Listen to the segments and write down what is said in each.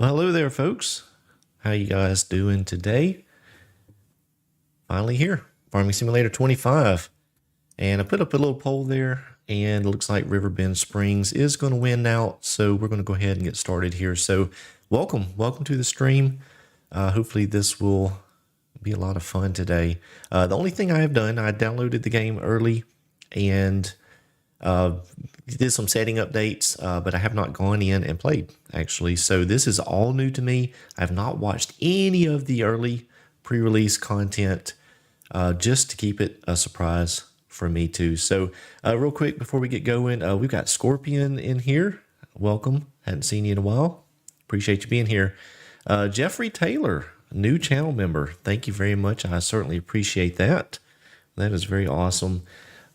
Well, hello there, folks. How you guys doing today? Finally here, Farming Simulator 25. And I put up a little poll there, and it looks like Riverbend Springs is going to win now. So we're going to go ahead and get started here. So welcome to the stream. Hopefully this will be a lot of fun today. The only thing I have done, I downloaded the game early and did some setting updates, but I have not gone in and played, actually. So this is all new to me. I have not watched any of the early pre-release content, just to keep it a surprise for me too. So real quick before we get going, we've got Scorpion in here. Welcome. Hadn't seen you in a while. Appreciate you being here. Jeffrey Taylor, new channel member. Thank you very much. I certainly appreciate that. That is very awesome.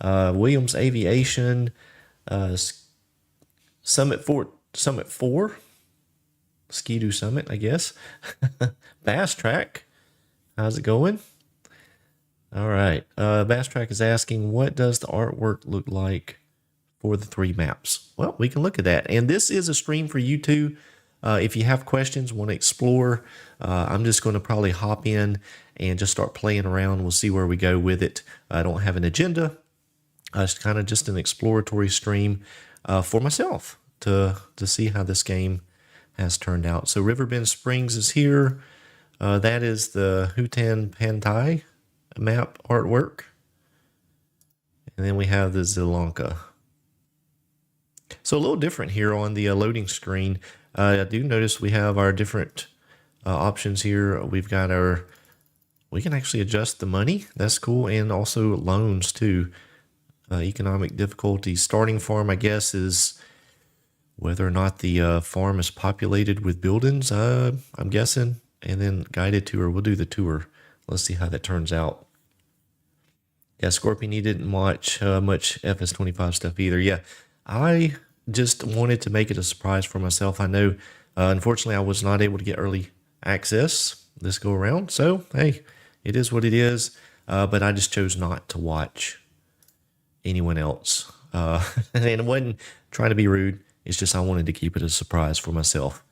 Williams Aviation, Summit 4, Ski-Doo Summit, I guess. Bass Track, how's it going? All right. Bass Track is asking, what does the artwork look like for the 3 maps? Well, we can look at that. And this is a stream for you too. If you have questions, want to explore, I'm just going to probably hop in and just start playing around. We'll see where we go with it. I don't have an agenda. It's kind of just an exploratory stream for myself to see how this game has turned out. So Riverbend Springs is here. That is the Hutan Pantai map artwork. And then we have the Zilanka. So a little different here on the loading screen. I do notice we have our different options here. We've got we can actually adjust the money. That's cool. And also loans too. Economic difficulty. Starting farm, I guess, is whether or not the farm is populated with buildings, I'm guessing. And then guided tour. We'll do the tour. Let's see how that turns out. Yeah, Scorpion, you didn't watch much FS25 stuff either. Yeah, I just wanted to make it a surprise for myself. I know, unfortunately, I was not able to get early access this go around. So, hey, it is what it is. But I just chose not to watch anyone else. And it wasn't trying to be rude. It's just I wanted to keep it a surprise for myself.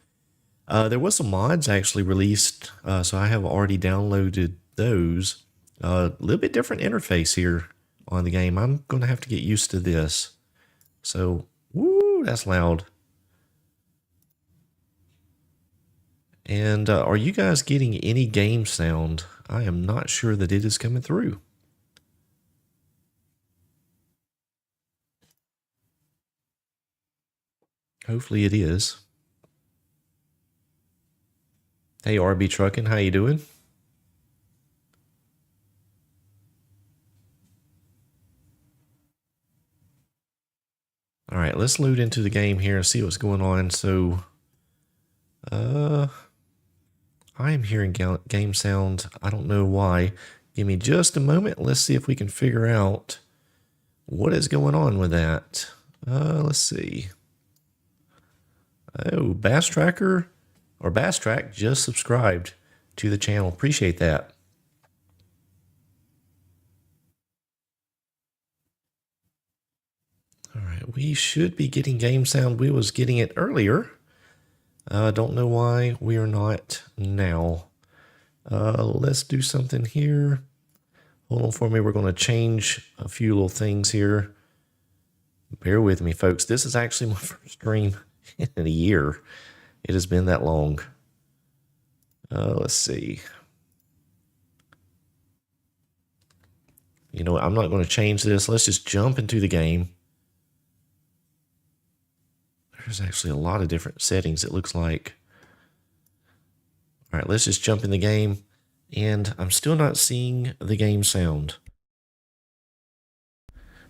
There was some mods actually released, so I have already downloaded those. A little bit different interface here on the game. I'm going to have to get used to this. So, woo, that's loud. And are you guys getting any game sound? I am not sure that it is coming through. Hopefully it is. Hey, RB Trucking, how you doing? All right, let's load into the game here and see what's going on. So, I am hearing game sound. I don't know why. Give me just a moment. Let's see if we can figure out what is going on with that. Let's see. Oh, Bass Tracker or Bass Track just subscribed to the channel. Appreciate that. All right, we should be getting game sound. We was getting it earlier. Don't know why we are not now. Let's do something here. Hold on for me. We're going to change a few little things here. Bear with me, folks. This is actually my first stream in a year. It has been that long. Let's see. You know what? I'm not going to change this. Let's just jump into the game. There's actually a lot of different settings, it looks like. All right, let's just jump in the game. And I'm still not seeing the game sound.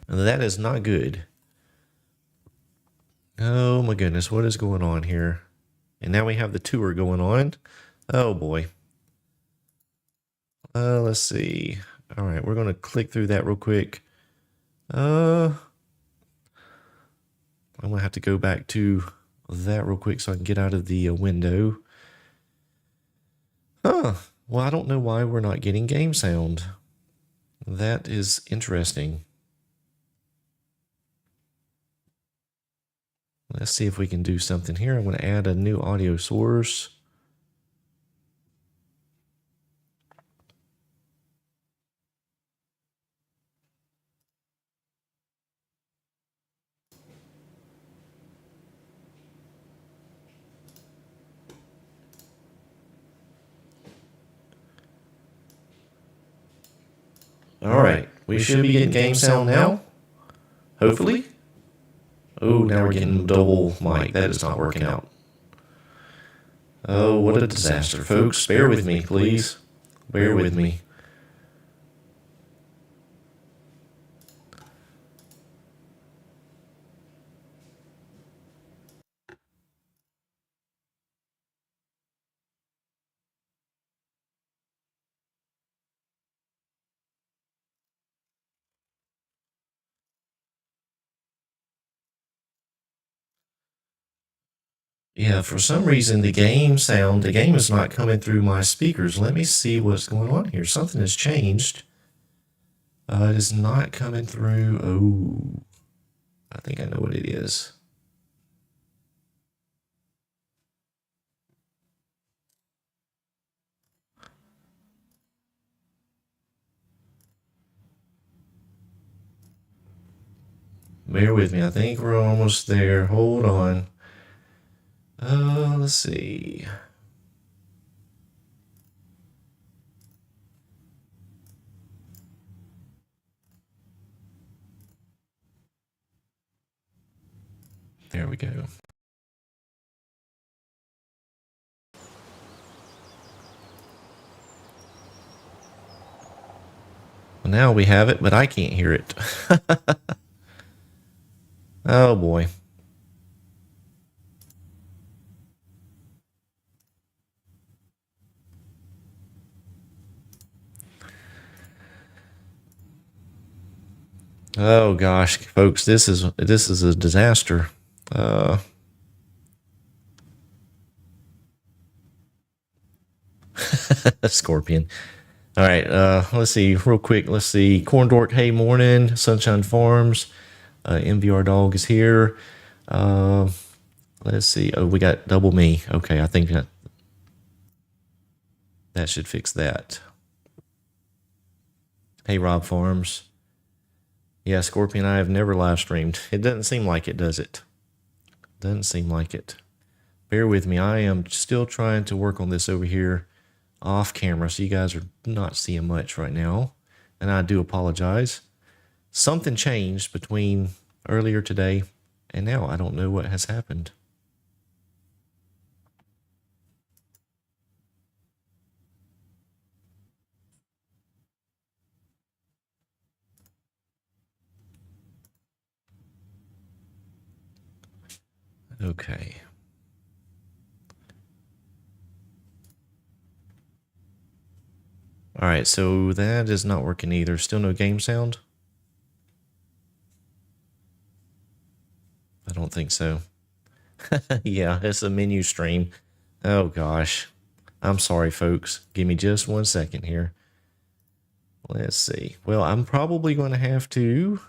And that is not good. Oh my goodness, what is going on here? And now we have the tour going on. Oh boy. Let's see. All right, we're going to click through that real quick. I'm going to have to go back to that real quick so I can get out of the window. Well, I don't know why we're not getting game sound. That is interesting. Let's see if we can do something here. I'm going to add a new audio source. All right, we should be getting game sound now. Hopefully. Oh, now we're getting double mic. That is not working out. Oh, what a disaster, folks. Bear with me, please. Bear with me. Yeah, for some reason the game is not coming through my speakers. Let me see what's going on here. Something has changed. It is not coming through. Oh, I think I know what it is. Bear with me. I think we're almost there. Hold on. Let's see. There we go. Well, now we have it, but I can't hear it. Oh boy. Oh gosh, folks, this is a disaster. Scorpion. All right, let's see real quick. Let's see. Corn Dork, hey morning. Sunshine Farms. MVR Dog is here. Let's see. Oh, we got double me. Okay, I think that should fix that. Hey Rob Farms. Yeah, Scorpion, I have never live streamed. It doesn't seem like it, does it? Doesn't seem like it. Bear with me. I am still trying to work on this over here off camera, so you guys are not seeing much right now. And I do apologize. Something changed between earlier today and now. I don't know what has happened. Okay. All right, so that is not working either. Still no game sound? I don't think so. Yeah, it's a menu stream. Oh gosh. I'm sorry, folks. Give me just 1 second here. Let's see. Well, I'm probably going to have to...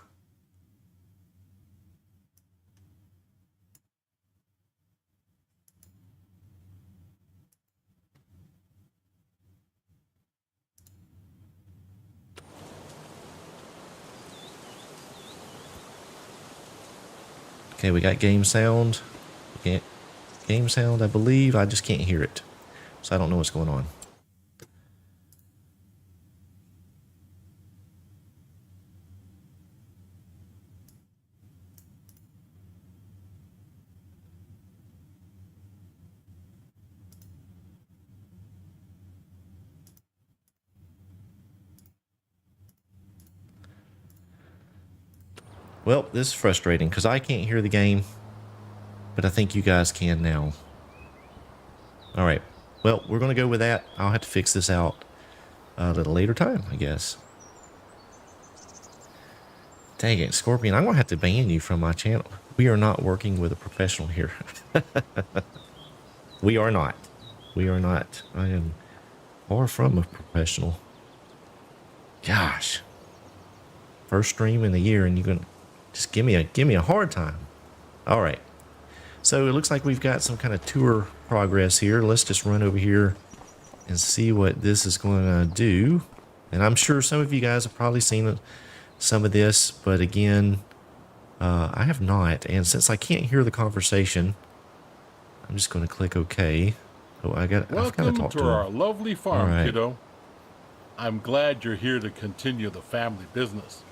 Okay, we got game sound. Game sound, I believe. I just can't hear it. So I don't know what's going on. Well, this is frustrating because I can't hear the game, but I think you guys can now. All right. Well, we're going to go with that. I'll have to fix this out a little later time, I guess. Dang it, Scorpion, I'm going to have to ban you from my channel. We are not working with a professional here. We are not. We are not. I am far from a professional. Gosh. First stream in a year and you're going to just give me a hard time. All right. So it looks like we've got some kind of tour progress here. Let's just run over here and see what this is going to do. And I'm sure some of you guys have probably seen some of this, but again, I have not. And since I can't hear the conversation, I'm just going to click OK. Oh, I've got to Welcome talk to to our him. lovely All farm, right. kiddo. I'm glad you're here to continue the family business.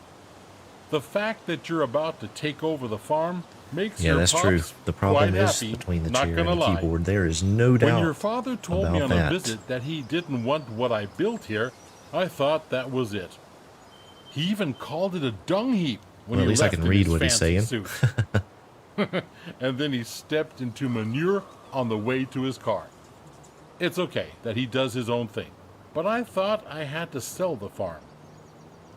The fact that you're about to take over the farm makes Yeah, your that's true. pops The quite problem is happy, between the not chair and gonna the lie. keyboard. There is no When your doubt father told me about on a that. visit that he didn't want what I built here, I thought that was it. He even called it a dung heap when Well, at he least I left can in read his what he's fancy saying. suit. And then he stepped into manure on the way to his car. It's okay that he does his own thing, but I thought I had to sell the farm.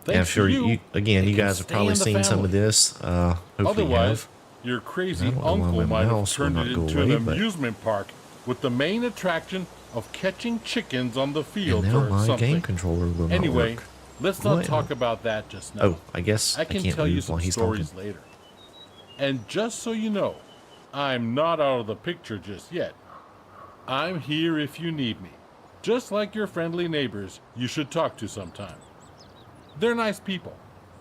Yeah, I'm Thanks sure to you, again, it you can guys have stay probably in the seen some of family. this. Hopefully you Otherwise, have. your And I crazy don't know why uncle my might have mouse will turned it not go into an away, but amusement park with the main attraction of catching chickens on the and field now or my game something. controller will not Anyway, work. let's not What? talk about that just now. Oh, I guess I I can can't tell you move while some he's talking. stories later. And just so you know, I'm not out of the picture just yet. I'm here if you need me. Just like your friendly neighbors you should talk to sometime. They're nice people.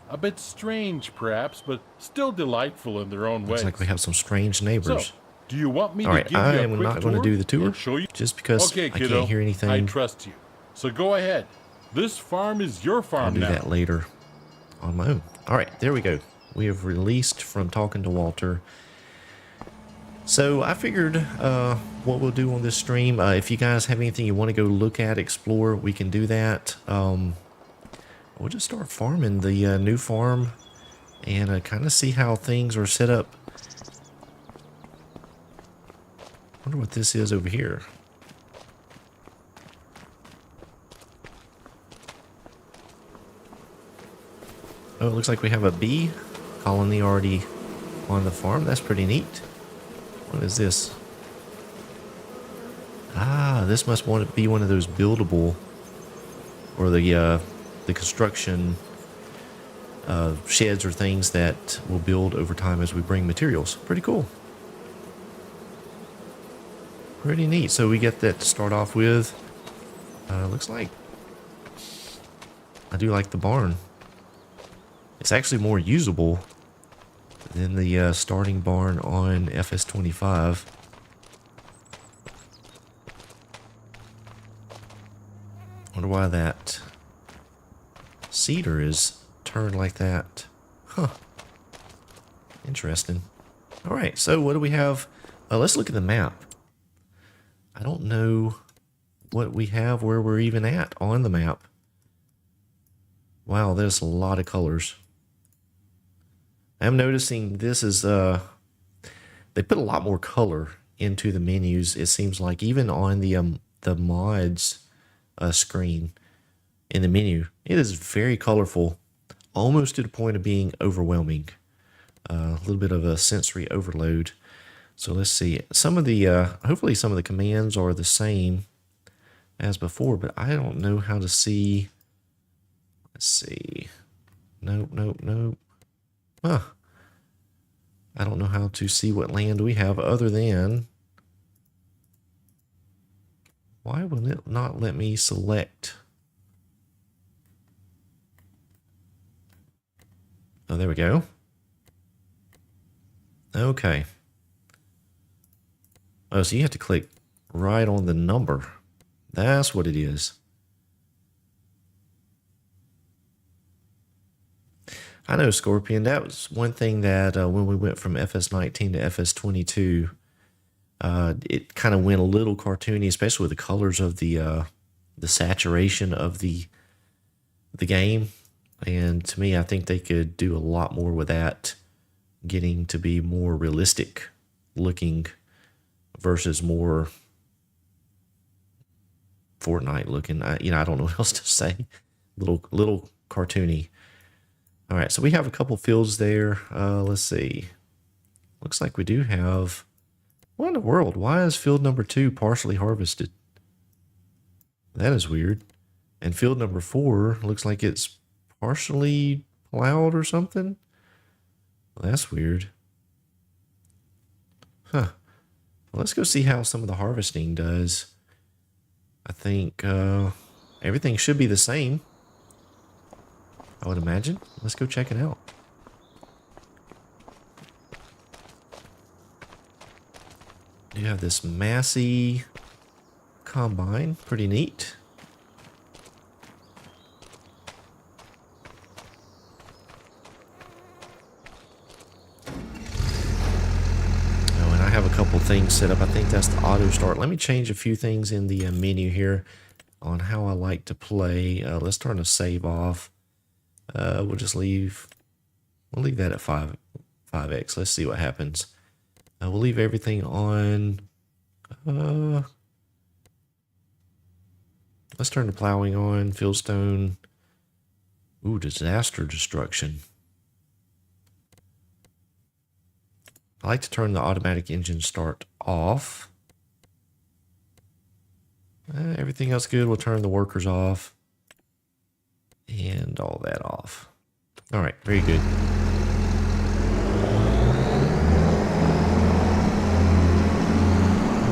A bit strange, perhaps, but still delightful in their own Looks ways. like we have some strange So, neighbors. do you want me All to right, give I you a am quick not going to tour do the tour and show you? just because Okay, I kiddo, can't hear I anything. trust you. So go ahead. This farm is your I'll farm do now. that later on my own. All right, there we go. We have released from talking to Walter. So I figured what we'll do on this stream, if you guys have anything you want to go look at, explore, we can do that. We'll just start farming the new farm and kind of see how things are set up. Wonder what this is over here. Oh, it looks like we have a bee colony already on the farm. That's pretty neat. What is this? Ah, this must want to be one of those buildable, or the construction sheds or things that will build over time as we bring materials. Pretty cool. Pretty neat. So we get that to start off with. Looks like I do like the barn. It's actually more usable than the starting barn on FS25. Wonder why that cedar is turned like that. Huh. Interesting. All right, so what do we have? Let's look at the map. I don't know what we have, where we're even at on the map. Wow, there's a lot of colors. I'm noticing this is, they put a lot more color into the menus, it seems like, even on the mods screen in the menu. It is very colorful, almost to the point of being overwhelming. A little bit of a sensory overload. So let's see. Some of the, hopefully some of the commands are the same as before, but I don't know how to see. Let's see. Nope, nope, nope. Huh. I don't know how to see what land we have other than. Why will it not let me select? Oh, there we go. Okay. Oh, so you have to click right on the number. That's what it is. I know, Scorpion. That was one thing that when we went from FS19 to FS22, it kind of went a little cartoony, especially with the colors of the saturation of the game. And to me, I think they could do a lot more with that, getting to be more realistic looking versus more Fortnite looking. I don't know what else to say. Little cartoony. All right, so we have a couple fields there. Let's see. Looks like we do have. What in the world? Why is field number 2 partially harvested? That is weird. And field number 4 looks like it's partially plowed or something. Well, that's weird. Huh. Let's go see how some of the harvesting does. I think everything should be the same, I would imagine. Let's go check it out. You have this Massey combine, pretty neat. Oh, and I have a couple things set up. I think that's the auto start. Let me change a few things in the menu here on how I like to play. Let's turn the save off. We'll just leave that at 5x. Let's see what happens. We'll leave everything on. Let's turn the plowing on. Fieldstone. Ooh, disaster destruction. I like to turn the automatic engine start off. Everything else good. We'll turn the workers off. And all that off. All right, very good.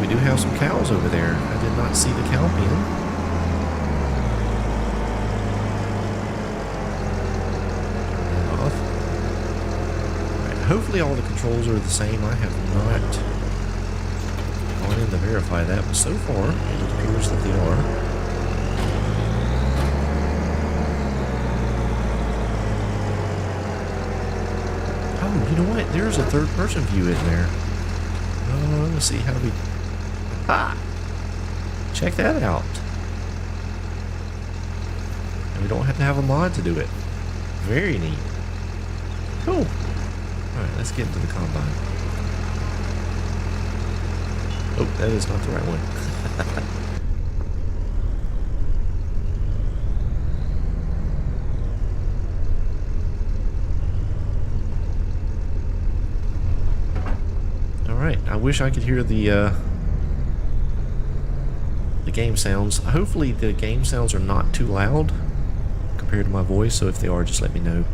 We do have some cows over there. I did not see the cow pen. Turn that off. All right, hopefully all the controls are the same. I have not gone in to verify that, but so far it appears that they are. Oh, you know what? There's a third-person view in there. Let's see how we... Ah! Check that out. And we don't have to have a mod to do it. Very neat. Cool. Alright, let's get into the combine. Oh, that is not the right one. I wish I could hear the game sounds. Hopefully the game sounds are not too loud compared to my voice, so if they are, just let me know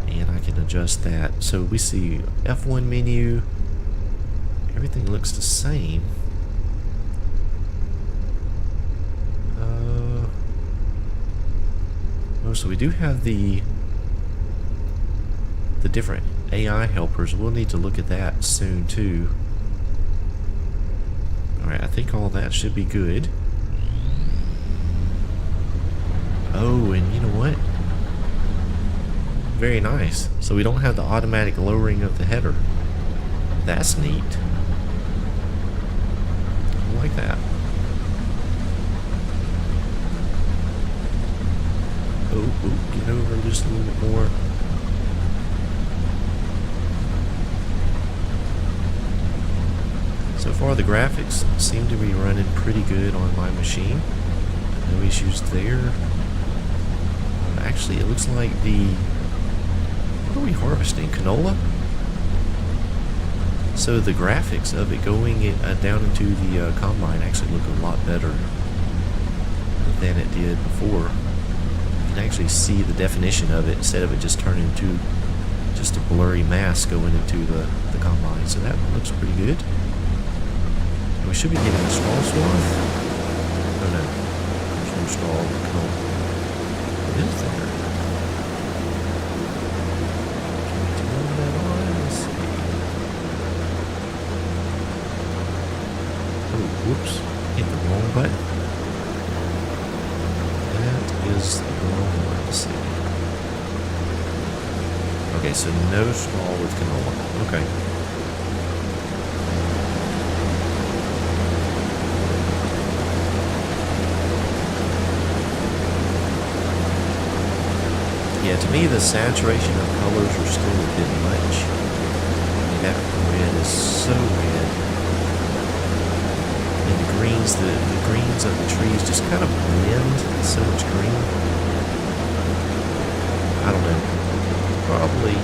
and I can adjust that. So we see F1 menu. Everything looks the same. Oh, so we do have the different AI helpers. We'll need to look at that soon too. Alright, I think all that should be good. Oh, and you know what? Very nice. So we don't have the automatic lowering of the header. That's neat. I like that. Oh, get over just a little bit more. So far the graphics seem to be running pretty good on my machine. No issues there. Actually, it looks like what are we harvesting? Canola? So the graphics of it going down into the combine actually look a lot better than it did before. You can actually see the definition of it instead of it just turning into just a blurry mass going into the combine. So that looks pretty good. And we should be getting a straw swath. Oh no, there's no straw. What is there? Turn that on. Let's see. Oh, whoops. Hit the wrong button. That is the wrong one. Let's see. Okay, so no straw with canola. Okay. Yeah, to me the saturation of colors are still a bit much. I mean, that red is so red. And the greens of the trees just kind of blend. So much green. I don't know. Probably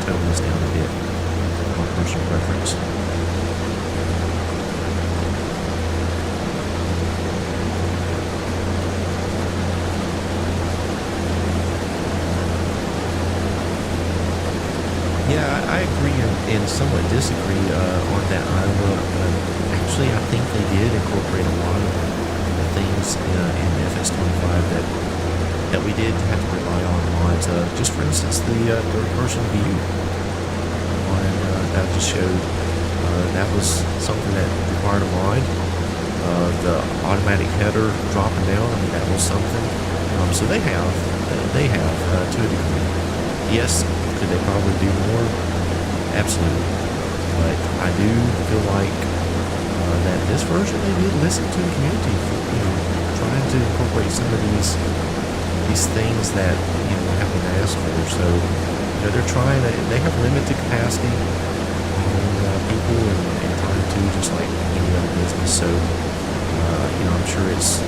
tone this down a bit. My personal preference. Yeah, I agree and somewhat disagree on that, Iowa. Actually, I think they did incorporate a lot of the things in FS25 that we did have to rely on mods. Just for instance, the third-person view on that I just showed. That was something that required a mod. The automatic header dropping down, I mean, that was something. So they have to a degree. Yes, could they probably do more? Absolutely. But I do feel like that this version they did listen to the community, for, trying to incorporate some of these things that have been asked for. So they're trying. They have limited capacity on people and time too, just like any other business. So I'm sure it's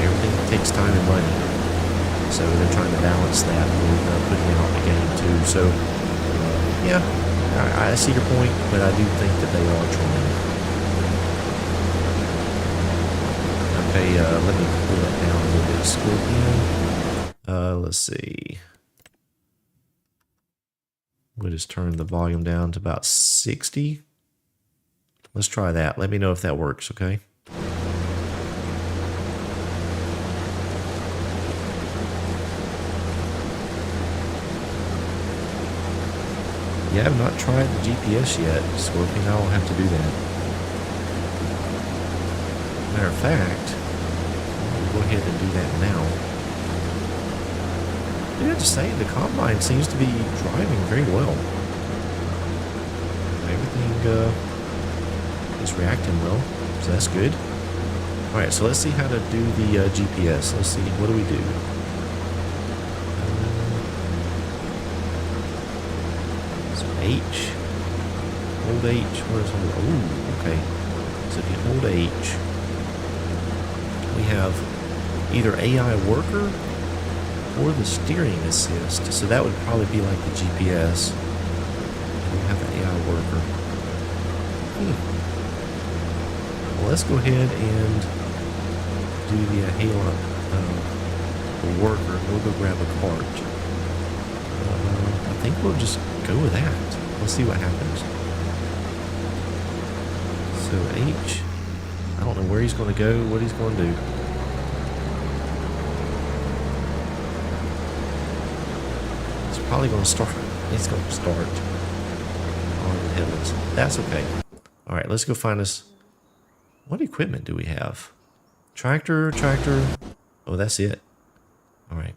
everything takes time and money. So they're trying to balance that with putting out the game too. So yeah, I see your point, but I do think that they are trying. Okay, let me pull that down a little bit. Scorpion. Let's see. We'll just turn the volume down to about 60. Let's try that. Let me know if that works, okay? Yeah, I've not tried the GPS yet, Scorpion. I'll have to do that. Matter of fact, we'll go ahead and do that now. I have to say, the Combine seems to be driving very well. Everything is reacting well, so that's good. Alright, so let's see how to do the GPS. Let's see, what do we do? So H. Hold H. What is hold? Oh, okay. So if you hold H, we have either AI worker or the steering assist. So that would probably be like the GPS. We have the AI worker. Well, let's go ahead and do the Halo worker. We'll go grab a cart. I think we'll just go with that. Let's see what happens. So H. I don't know where he's going to go, what he's going to do. He's probably going to start. He's going to start on the headless. That's okay. All right, let's go find us. What equipment do we have? Tractor. Oh, that's it. All right.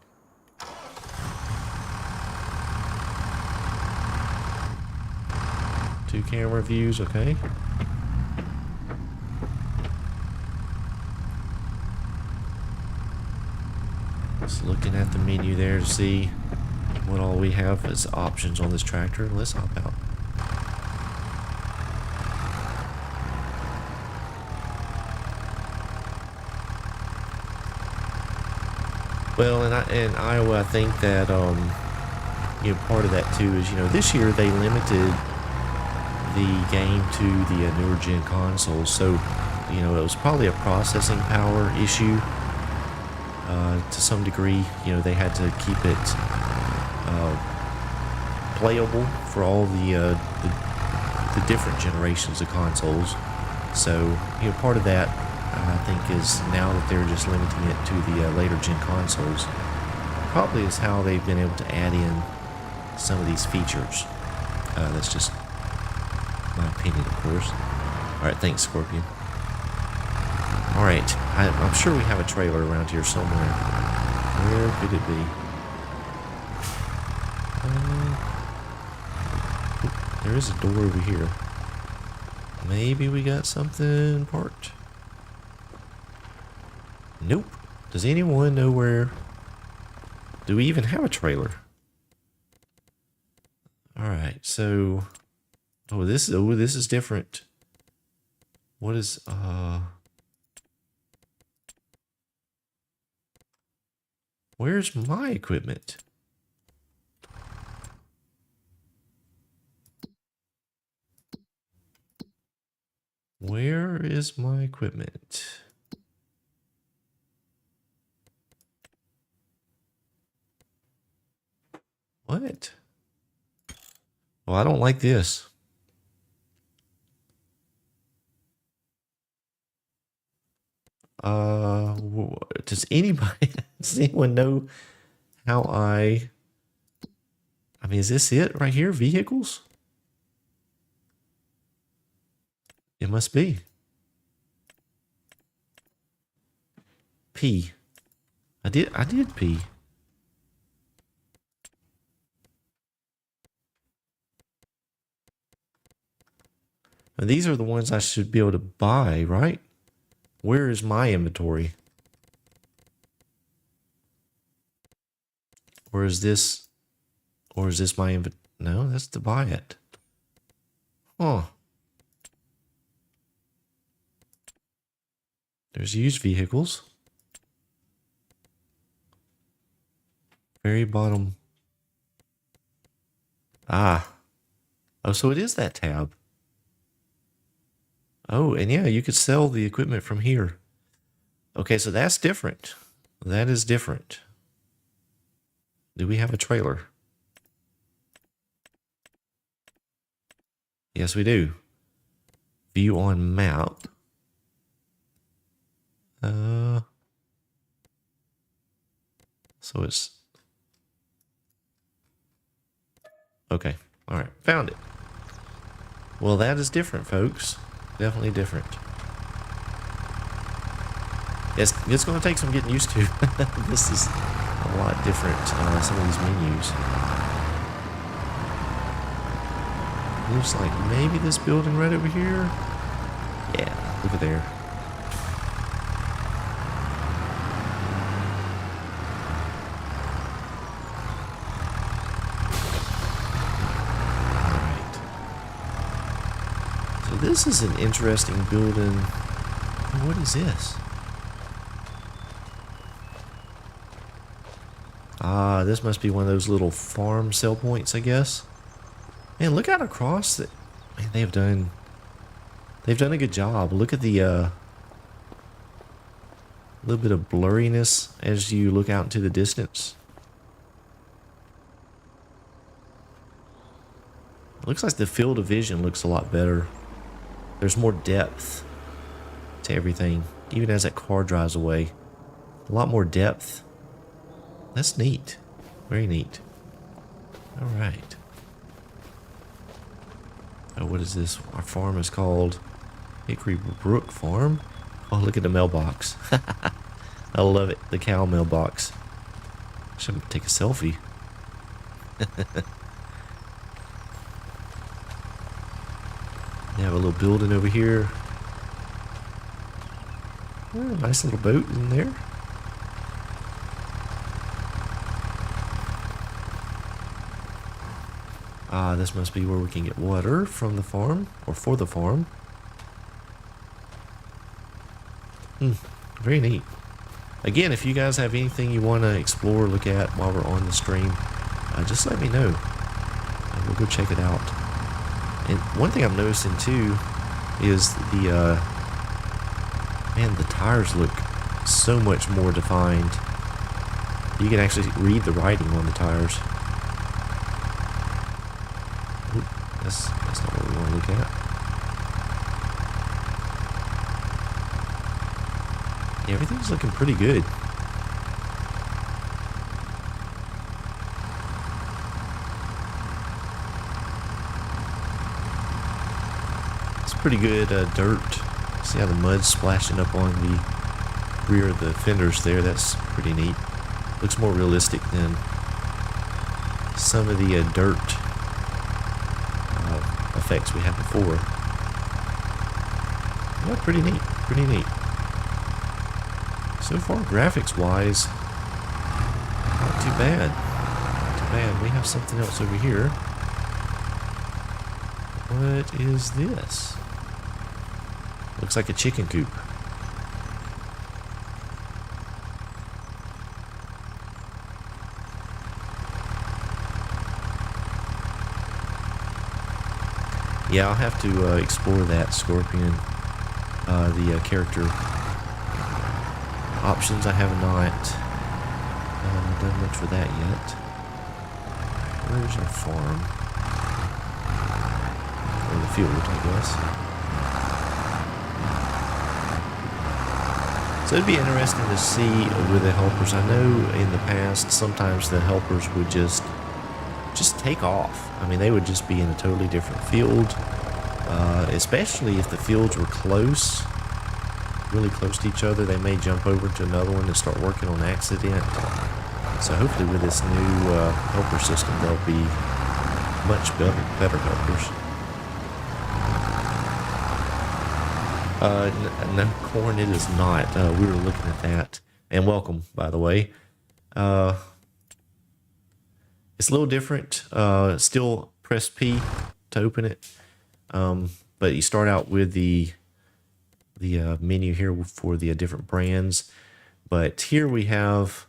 Two camera views, okay. Just looking at the menu there to see what all we have as options on this tractor. Let's hop out. Well, in Iowa, I think that part of that too is this year they limited the game to the newer gen consoles, so it was probably a processing power issue to some degree. They had to keep it playable for all the different generations of consoles. So part of that I think is now that they're just limiting it to the later gen consoles, probably is how they've been able to add in some of these features. That's just my opinion, of course. Alright, thanks, Scorpion. Alright, I'm sure we have a trailer around here somewhere. Where could it be? There is a door over here. Maybe we got something parked. Nope. Does anyone know where? Do we even have a trailer? Alright, so... Oh, this is different. What is, where's my equipment? Where is my equipment? What? Well, I don't like this. Does anybody, does anyone know how I mean, is this it right here? Vehicles? It must be. P. I did P. And these are the ones I should be able to buy, right? Where is my inventory? Or is this my inventory? No, that's to buy it. Huh. There's used vehicles. Very bottom. Ah. Oh, so it is that tab. Oh, and yeah, you could sell the equipment from here. Okay, so that's different. That is different. Do we have a trailer? Yes, we do. View on map. So it's okay. All right, found it. Well, that is different, folks. Definitely different. It's going to take some getting used to. This is a lot different. Some of these menus. Looks like maybe this building right over here. Yeah, look at there. This is an interesting building. What is this? Ah, this must be one of those little farm sell points, I guess. Man, look out across it. Man, they've done a good job. Look at the little bit of blurriness as you look out into the distance. Looks like the field of vision looks a lot better. There's more depth to everything, even as that car drives away. A lot more depth. That's neat. Very neat. All right. Oh, what is this? Our farm is called Hickory Brook Farm. Oh, look at the mailbox. I love it. The cow mailbox. Should take a selfie. They have a little building over here. Oh, nice little boat in there. Ah, this must be where we can get water from the farm, or for the farm. Very neat. Again, if you guys have anything you want to explore, look at while we're on the stream, just let me know. And we'll go check it out. And one thing I'm noticing too is the man, the tires look so much more defined. You can actually read the writing on the tires. Oop, that's not what we want to look at. Yeah, everything's looking pretty good. Pretty good dirt. See how the mud's splashing up on the rear of the fenders there. That's pretty neat. Looks more realistic than some of the dirt effects we had before. Yeah, pretty neat. Pretty neat. So far, graphics wise, not too bad. Not too bad. We have something else over here. What is this? Looks like a chicken coop. Yeah, I'll have to explore that Scorpion. The character options, I have not done much for that yet. Where's our farm? field, I guess. So it'd be interesting to see with the helpers. I know in the past, sometimes the helpers would just take off. I mean, they would just be in a totally different field, especially if the fields were close, really close to each other. They may jump over to another one and start working on accident. So hopefully with this new helper system, they'll be much better helpers. No, corn, it is not. We were looking at that. And welcome, by the way. It's a little different. Still press P to open it. But you start out with the menu here for the different brands. But here we have,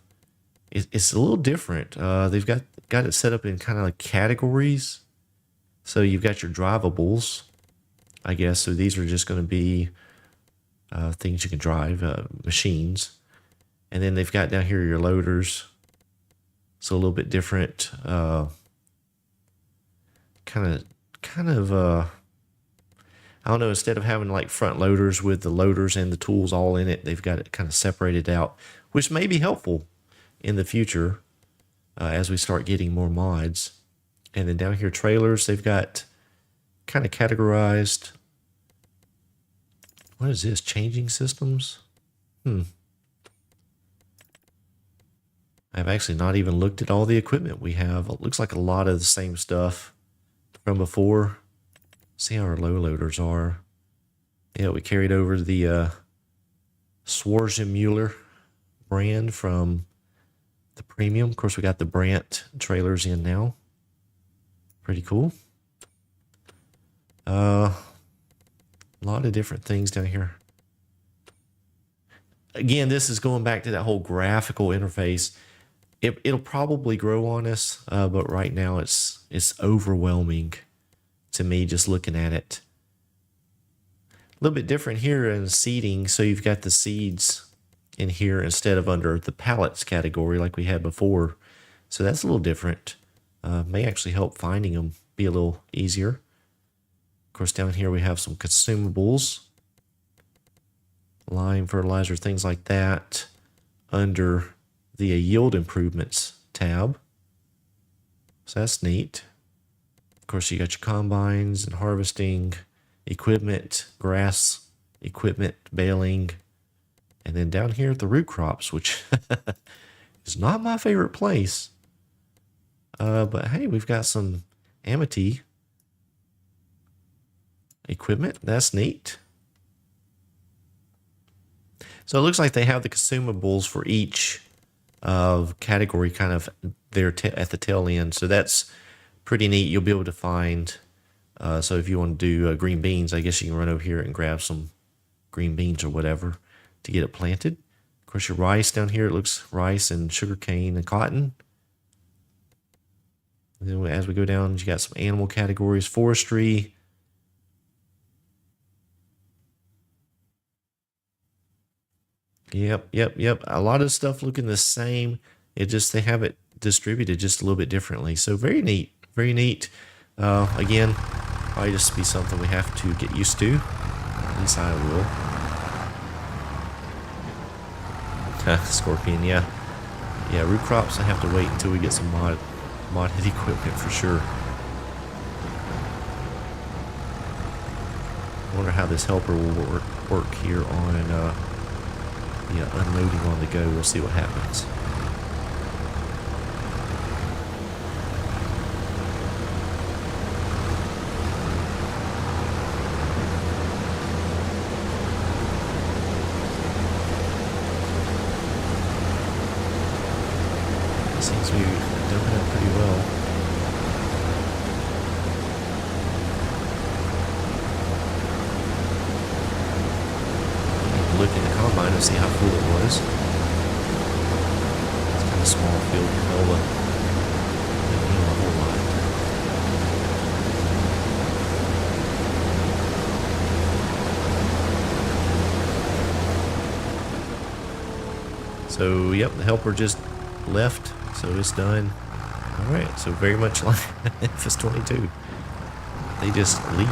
it's a little different. They've got it set up in kind of like categories. So you've got your drivables, I guess. So these are just going to be things you can drive, machines. And then they've got down here your loaders. So a little bit different, kind of, I don't know, instead of having like front loaders with the loaders and the tools all in it, they've got it kind of separated out, which may be helpful in the future as we start getting more mods. And then down here, trailers, they've got kind of categorized. What is this? Changing systems? I've actually not even looked at all the equipment we have. It looks like a lot of the same stuff from before. See how our low loaders are. Yeah, we carried over the Schwarzmuller brand from the premium. Of course, we got the Brandt trailers in now. Pretty cool. A lot of different things down here. Again, this is going back to that whole graphical interface. It'll probably grow on us, but right now it's overwhelming to me just looking at it. A little bit different here in seeding. So you've got the seeds in here instead of under the pallets category like we had before. So that's a little different. May actually help finding them be a little easier. Of course, down here we have some consumables, lime, fertilizer, things like that under the yield improvements tab. So that's neat. Of course, you got your combines and harvesting equipment, grass equipment, baling, and then down here at the root crops, which is not my favorite place. But hey, we've got some Amity equipment. That's neat. So it looks like they have the consumables for each category kind of there at the tail end. So that's pretty neat. You'll be able to find, so if you want to do green beans, I guess you can run over here and grab some green beans or whatever to get it planted. Of course, your rice down here, it looks rice and sugarcane and cotton. And then as we go down, you got some animal categories, forestry. Yep. A lot of stuff looking the same. It just, they have it distributed just a little bit differently. So very neat, very neat. Again, probably just be something we have to get used to. At least I will. Scorpion, yeah. Yeah, root crops, I have to wait until we get some modded equipment for sure. I wonder how this helper will work here on unloading on the go. We'll see what happens. It seems to be dumping it pretty well. Look in the combine and see how full it was. It's kind of small field canola. Didn't yield a whole lot. So, yep, the helper just left, so it's done. All right, so very much like FS22. They just leave.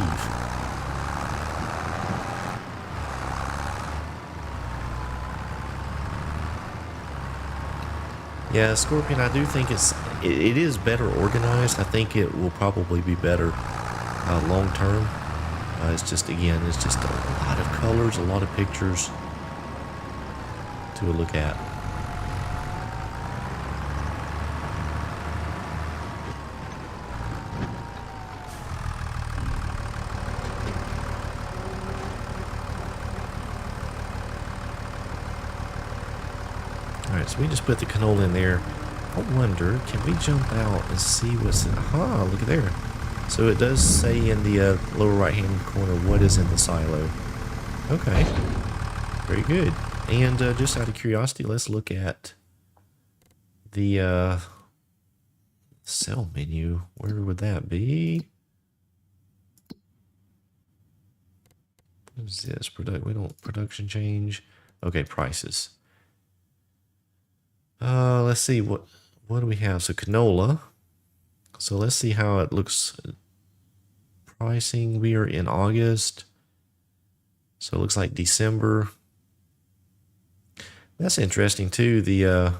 Yeah, Scorpion, I do think it is better organized. I think it will probably be better long term. It's just, again, it's just a lot of colors, a lot of pictures to look at. Alright, so we just put the canola in there. I wonder, can we jump out and see what's in? Aha, look at there. So it does say in the lower right hand corner what is in the silo. Okay, very good. And just out of curiosity, let's look at the sell menu. Where would that be? What is this? We don't production change. Okay, prices. Let's see what do we have? So canola. So let's see how it looks. Pricing. We are in August. So it looks like December. That's interesting too. The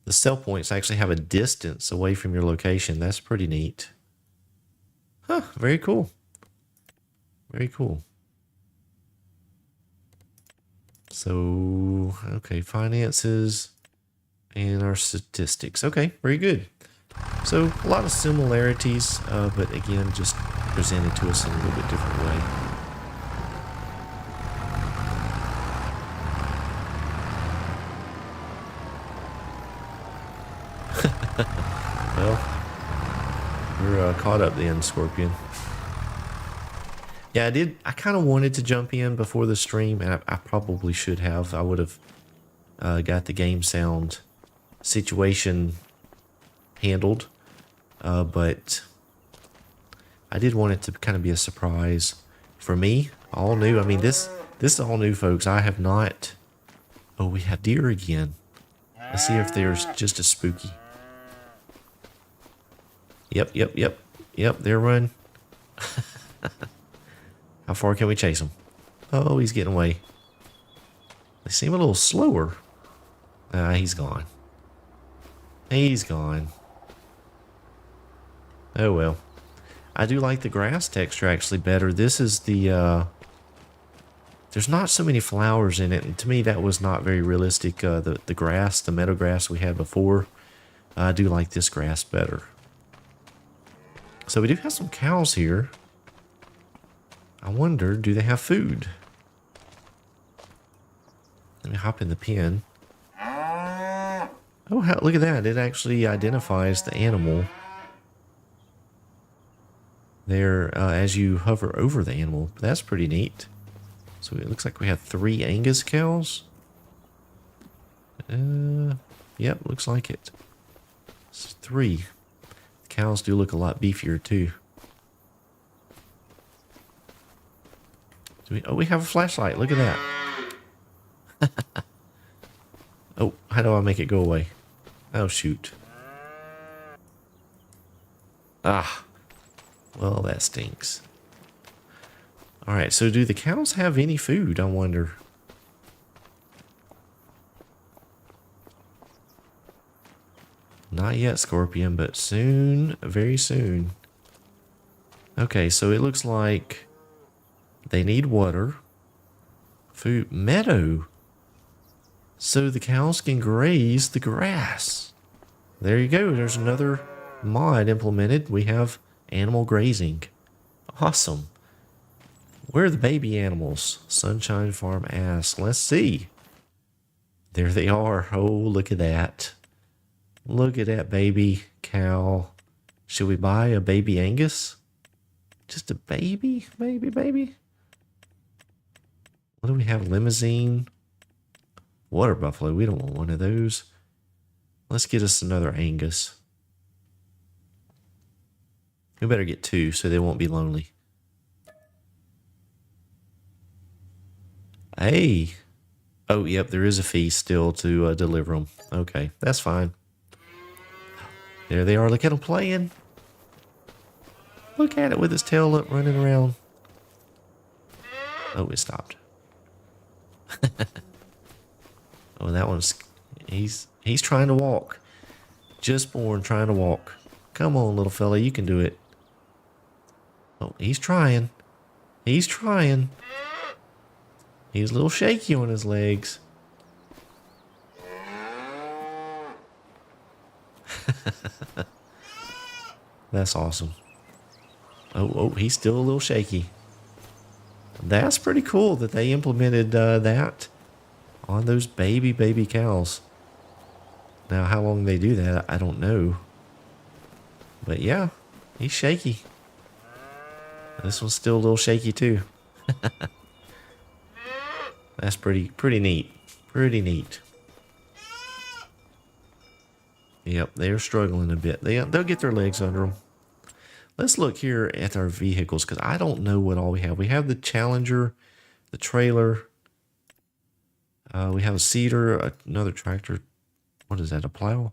sell points actually have a distance away from your location. That's pretty neat. Huh, very cool. Very cool. So, okay, finances and our statistics. Okay, very good. So, a lot of similarities, but again, just presented to us in a little bit different way. Well, we're caught up then, Scorpion. Yeah, I kind of wanted to jump in before the stream, and I probably should have. I would have got the game sound situation handled, but I did want it to kind of be a surprise for me. All new. I mean, this is all new, folks. I have not. Oh, we have deer again. Let's see if there's just as spooky. Yep, they're running. How far can we chase him? Oh, he's getting away. They seem a little slower. He's gone. He's gone. Oh well. I do like the grass texture actually better. This is the there's not so many flowers in it, and to me that was not very realistic. The grass, the meadow grass we had before. I do like this grass better. So we do have some cows here. I wonder, do they have food? Let me hop in the pen. Oh, look at that. It actually identifies the animal there as you hover over the animal. That's pretty neat. So it looks like we have 3 Angus cows. Yep, looks like it. It's 3. The cows do look a lot beefier too. Oh, we have a flashlight. Look at that. Oh, how do I make it go away? Oh, shoot. Ah. Well, that stinks. Alright, so do the cows have any food, I wonder? Not yet, Scorpion, but soon, very soon. Okay, so it looks like they need water, food, meadow. So the cows can graze the grass. There you go. There's another mod implemented. We have animal grazing. Awesome. Where are the baby animals? Sunshine Farm asks. Let's see. There they are. Oh, look at that. Look at that baby cow. Should we buy a baby Angus? Just a baby? Baby? What do we have? Limousine. Water buffalo. We don't want one of those. Let's get us another Angus. We better get 2 so they won't be lonely. Hey. Oh, yep. There is a fee still to deliver them. Okay. That's fine. There they are. Look at them playing. Look at it with his tail up running around. Oh, it stopped. Oh, that one's... He's trying to walk. Just born trying to walk. Come on, little fella, you can do it. Oh, he's trying. He's trying. He's a little shaky on his legs. That's awesome. Oh, he's still a little shaky. That's pretty cool that they implemented that on those baby cows. Now, how long they do that, I don't know. But yeah, he's shaky. This one's still a little shaky too. That's pretty neat. Pretty neat. Yep, they're struggling a bit. They'll get their legs under them. Let's look here at our vehicles because I don't know what all we have. We have the Challenger, the trailer. We have a seeder, another tractor. What is that, a plow?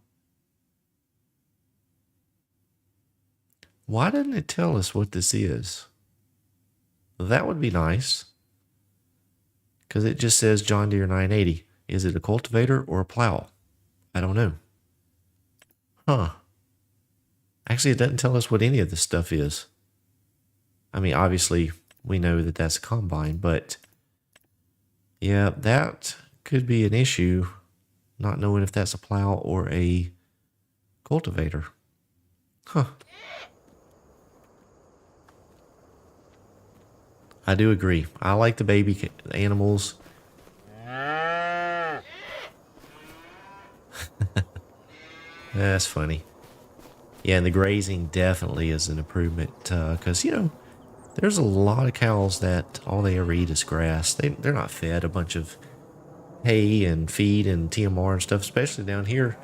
Why didn't it tell us what this is? That would be nice. Because it just says John Deere 980. Is it a cultivator or a plow? I don't know. Huh. Actually, it doesn't tell us what any of this stuff is. I mean, obviously, we know that that's a combine, but yeah, that could be an issue, not knowing if that's a plow or a cultivator. Huh. I do agree. I like the baby animals. That's funny. Yeah, and the grazing definitely is an improvement because, you know, there's a lot of cows that all they ever eat is grass. They're not fed a bunch of hay and feed and TMR and stuff, especially down here.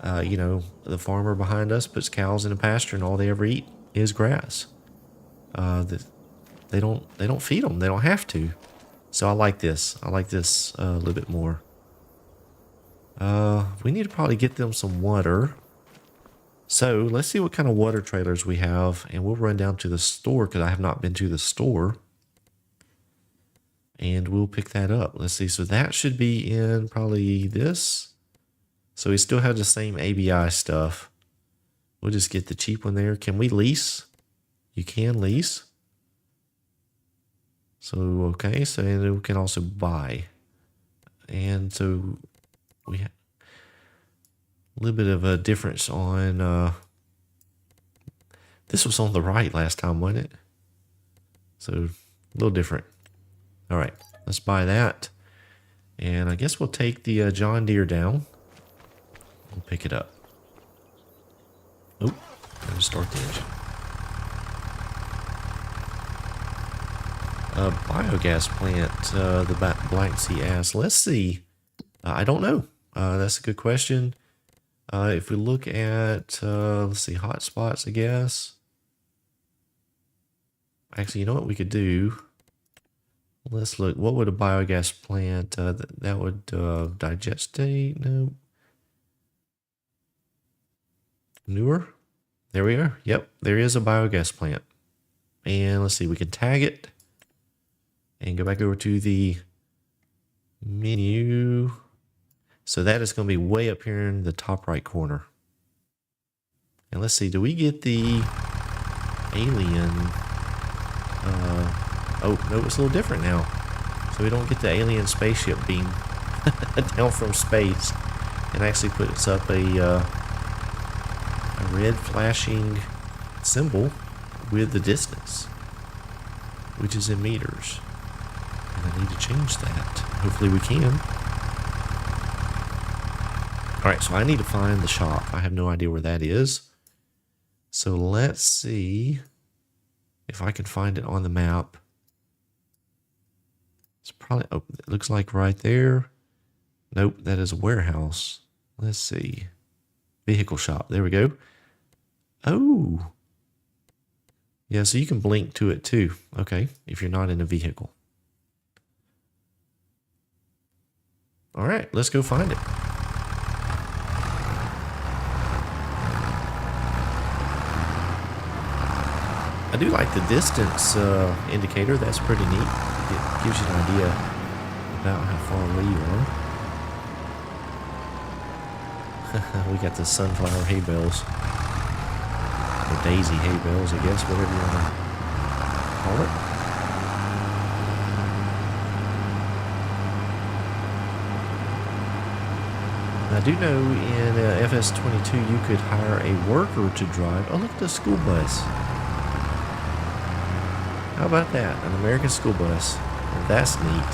You know, the farmer behind us puts cows in a pasture and all they ever eat is grass. They don't feed them. They don't have to. So I like this. I like this a little bit more. We need to probably get them some water. So let's see what kind of water trailers we have, and we'll run down to the store because I have not been to the store. And we'll pick that up. Let's see. So that should be in probably this. So we still have the same ABI stuff. We'll just get the cheap one there. Can we lease? You can lease. So, okay. So and we can also buy. And so we have a little bit of a difference on, this was on the right last time, wasn't it? So a little different. All right, let's buy that. And I guess we'll take the John Deere down. We'll pick it up. Oh, gotta start the engine. Biogas plant, the Black Sea ass. Let's see. I don't know. That's a good question. If we look at, let's see, hotspots, I guess. Actually, you know what we could do? Let's look. What would a biogas plant, that would digestate? No. Newer? There we are. Yep, there is a biogas plant. And let's see, we can tag it and go back over to the menu. So that is going to be way up here in the top right corner. And let's see, do we get the alien? Oh, no, it's a little different now. So we don't get the alien spaceship beam down from space. And actually puts up a red flashing symbol with the distance, which is in meters. And I need to change that. Hopefully we can. Alright, so I need to find the shop. I have no idea where that is. So let's see if I can find it on the map. It's probably, oh, it looks like right there. Nope, that is a warehouse. Let's see. Vehicle shop. There we go. Oh. Yeah, so you can blink to it too. Okay, if you're not in a vehicle. All right, let's go find it. I do like the distance indicator. That's pretty neat. It gives you an idea about how far away you are. We got the sunflower hay bales. Or daisy hay bales, I guess, whatever you want to call it. I do know in FS22 you could hire a worker to drive. Oh, look at the school bus. How about that? An American school bus. Well, that's neat.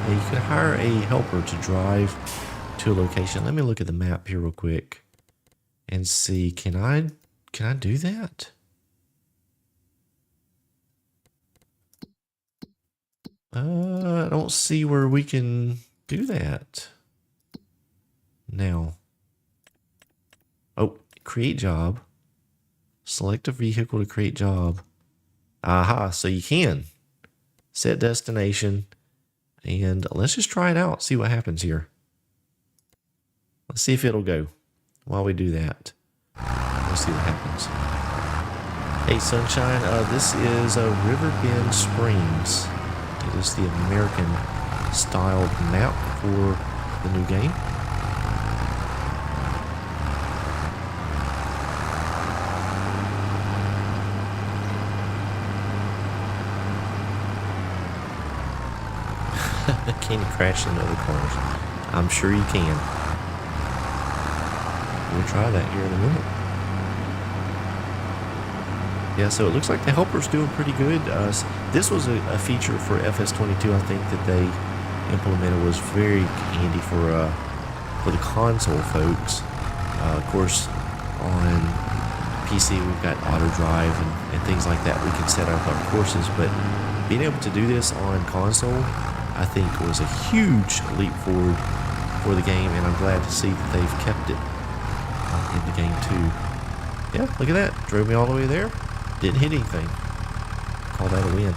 Yeah, you could hire a helper to drive to a location. Let me look at the map here real quick and see. Can I do that? I don't see where we can do that. Now. Oh, create job. Select a vehicle to create job. Aha, so you can. Set destination. And let's just try it out. See what happens here. Let's see if it'll go while we do that. We'll see what happens. Hey, Sunshine. This is Riverbend Springs. It is the American styled map for the new game. Can you crash into other cars? I'm sure you can. We'll try that here in a minute. Yeah, so it looks like the helper's doing pretty good. This was a feature for FS22, I think, that they implemented. Was very handy for the console folks. Of course, on PC we've got auto drive and things like that. We can set up our courses, but being able to do this on console, I think, was a huge leap forward for the game, and I'm glad to see that they've kept it in the game too. Yeah, look at that. Drove me all the way there. Didn't hit anything. Call that a win.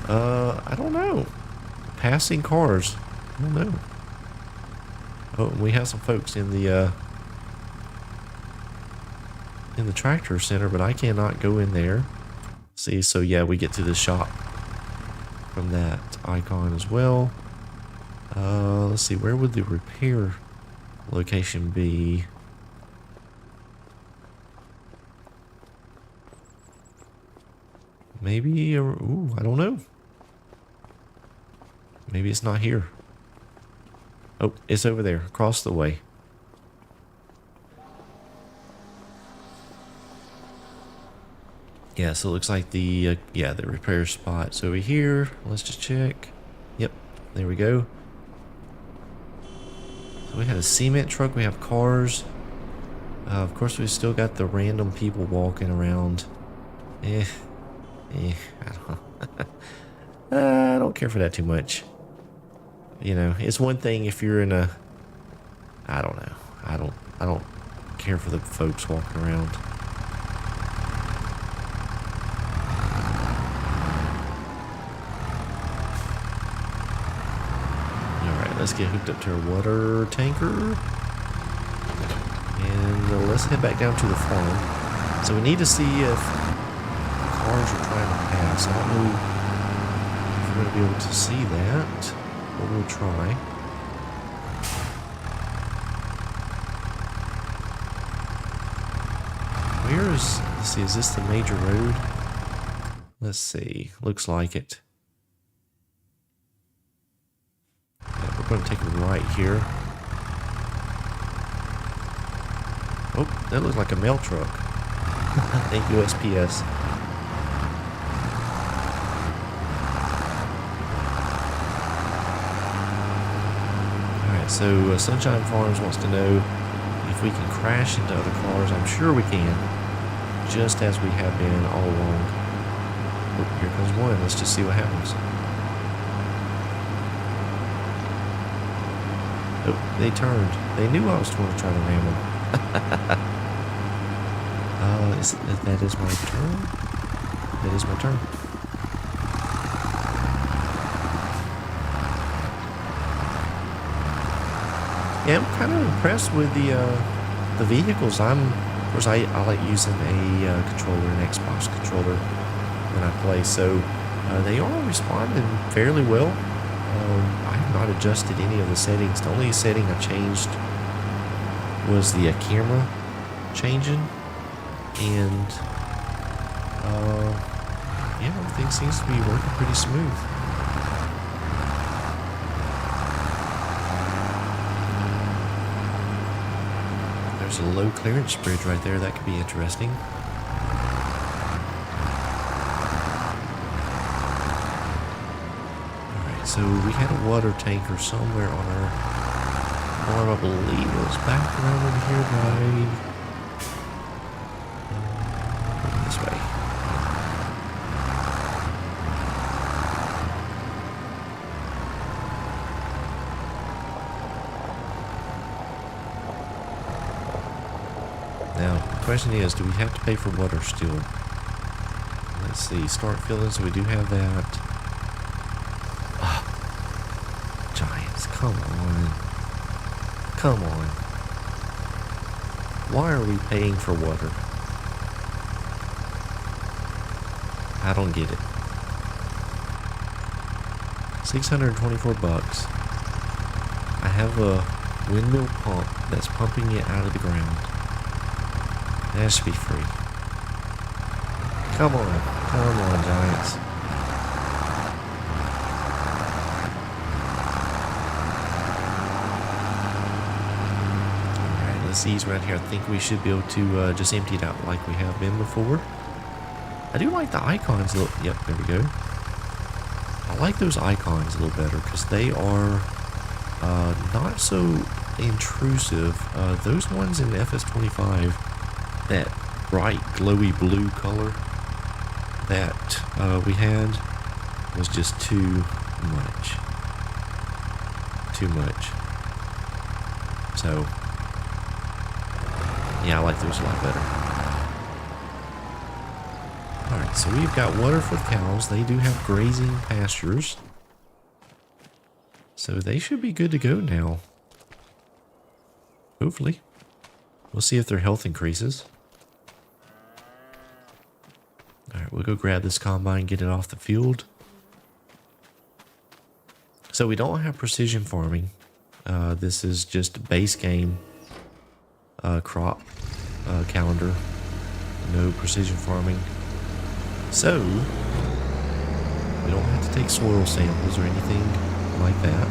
I don't know. Passing cars. I don't know. Oh, we have some folks in the tractor center, but I cannot go in there. See, so yeah, we get to the shop from that icon as well. Let's see, where would the repair location be? Maybe, ooh, I don't know. Maybe it's not here. Oh, it's over there, across the way. Yeah, so it looks like the repair spot's over here. Let's just check. Yep, there we go. So we have a cement truck, we have cars. Of course, we've still got the random people walking around. I don't care for that too much. You know, it's one thing if you're in a, I don't know. I don't care for the folks walking around. Let's get hooked up to our water tanker. And let's head back down to the farm. So we need to see if cars are trying to pass. I don't know if we're going to be able to see that, but we'll try. Where is, let's see, is this the major road? Let's see, looks like it. We're going to take a right here. Oh, that looks like a mail truck. Thank you, USPS. Alright, so Sunshine Farms wants to know if we can crash into other cars. I'm sure we can, just as we have been all along. Oh, here comes one. Let's just see what happens. Oh, they turned. They knew I was going to try to ram them. That is my turn. That is my turn. Yeah, I'm kind of impressed with the vehicles. Of course, I like using a controller, an Xbox controller when I play, so they are responding fairly well. I have not adjusted any of the settings. The only setting I changed was the camera changing, and yeah, everything seems to be working pretty smooth. There's a low clearance bridge right there. That could be interesting. Alright, so we had a water tanker somewhere on our farm. I believe it was back around over here by this way. Now, the question is, do we have to pay for water still? Let's see, start filling, so we do have that. Oh, giants, come on. Come on. Why are we paying for water? I don't get it. $624. I have a windmill pump that's pumping it out of the ground. That should be free. Come on, giants. Alright, let's ease around here. I think we should be able to just empty it out like we have been before. I do like the icons. Yep, there we go. I like those icons a little better because they are not so intrusive. Those ones in FS25, that bright glowy blue color that we had was just too much. So yeah, I like those a lot better. Alright, so we've got water for the cows. They do have grazing pastures, so they should be good to go now. Hopefully. We'll see if their health increases. Alright, we'll go grab this combine and get it off the field. So we don't have precision farming. This is just a base game crop calendar. No precision farming. So, we don't have to take soil samples or anything like that.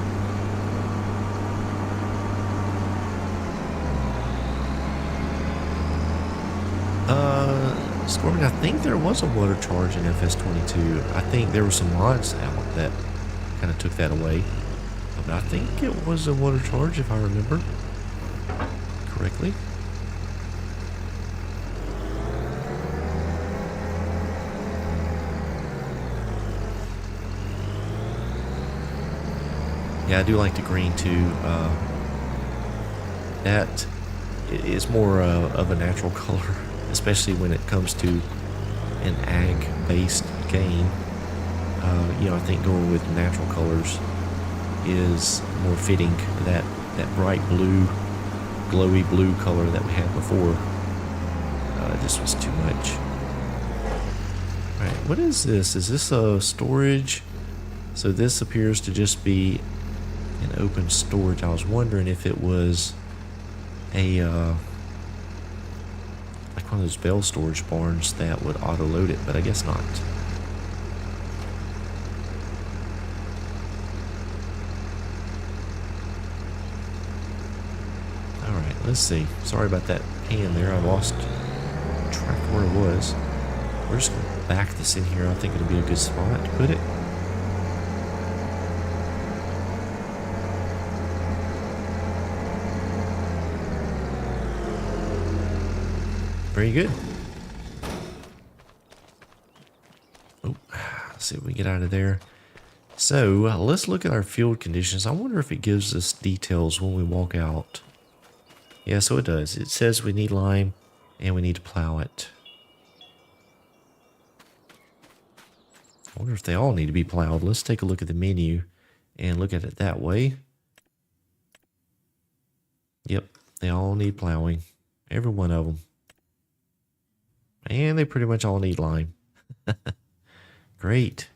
Scorpion, I think there was a water charge in FS22. I think there were some mods out that kind of took that away. But I think it was a water charge if I remember correctly. Yeah, I do like the green too. That is more of a natural color, especially when it comes to an ag-based game. You know, I think going with natural colors is more fitting. That bright blue, glowy blue color that we had before, this was too much. All right, what is this? Is this a storage? So this appears to just be an open storage. I was wondering if it was a like one of those bell storage barns that would auto load it, but I guess not. Alright, let's see. Sorry about that pan there. I lost track of where it was. We're just going to back this in here. I think it'll be a good spot to put it. Very good. Oh, let's see if we can get out of there. So let's look at our field conditions. I wonder if it gives us details when we walk out. Yeah, so it does. It says we need lime and we need to plow it. I wonder if they all need to be plowed. Let's take a look at the menu and look at it that way. Yep, they all need plowing. Every one of them. And they pretty much all need lime. Great.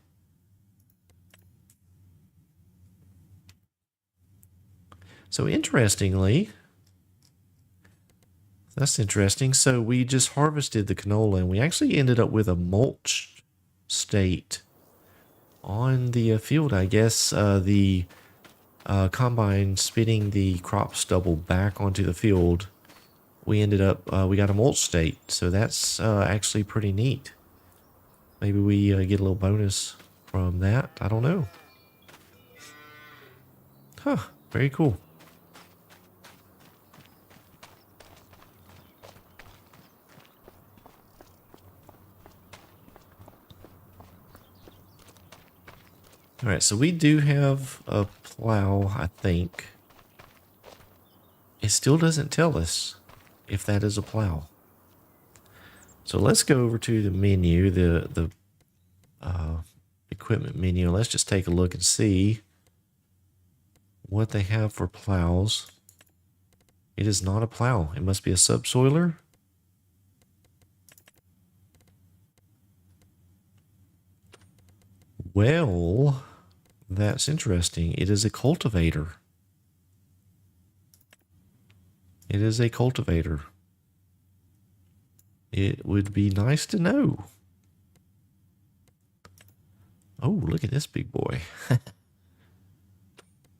So interestingly, that's interesting. So we just harvested the canola and we actually ended up with a mulch state on the field. I guess the combine spitting the crop stubble back onto the field. We ended up, we got a mulch state. So that's actually pretty neat. Maybe we get a little bonus from that. I don't know. Huh, very cool. All right, so we do have a plow, I think. It still doesn't tell us if that is a plow. So let's go over to the menu, the equipment menu. Let's just take a look and see what they have for plows. It is not a plow. It must be a subsoiler. Well, that's interesting. It is a cultivator. It is a cultivator. It would be nice to know. Oh, look at this big boy.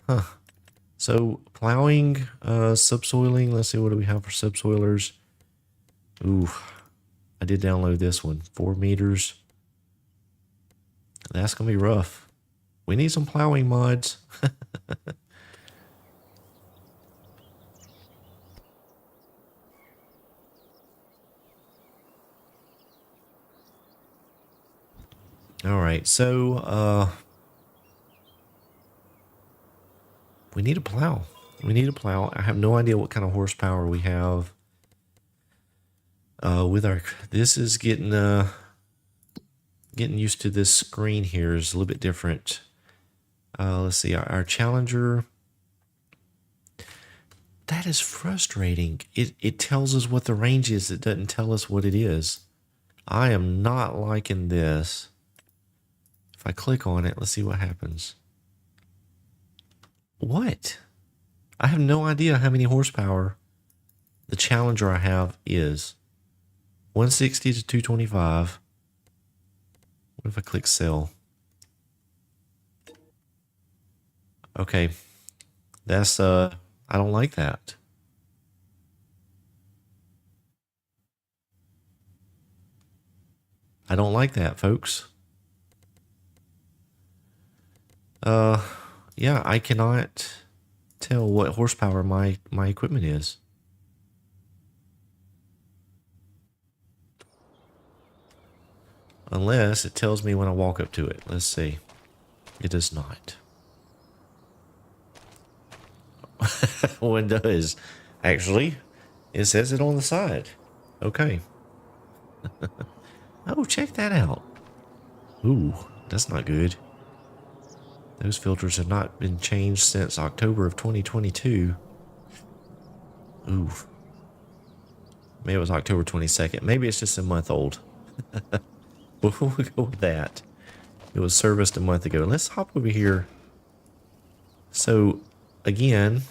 Huh. So plowing, subsoiling. Let's see, what do we have for subsoilers? Ooh, I did download this one. 4 meters. That's going to be rough. We need some plowing mods. All right, so we need a plow. We need a plow. I have no idea what kind of horsepower we have with our. This is getting used to this screen here is a little bit different. Let's see, our Challenger. That is frustrating. It tells us what the range is. It doesn't tell us what it is. I am not liking this. If I click on it, let's see what happens. What? I have no idea how many horsepower the Challenger I have is. 160 to 225. What if I click sell? Okay. That's, I don't like that. I don't like that, folks. Yeah, I cannot tell what horsepower my equipment is. Unless it tells me when I walk up to it. Let's see. It does not. Oh, it does. Actually, it says it on the side. Okay. Oh, check that out. Ooh, that's not good. Those filters have not been changed since October of 2022. Ooh. Maybe it was October 22nd. Maybe it's just a month old. We'll go with that. It was serviced a month ago. Let's hop over here. So, again.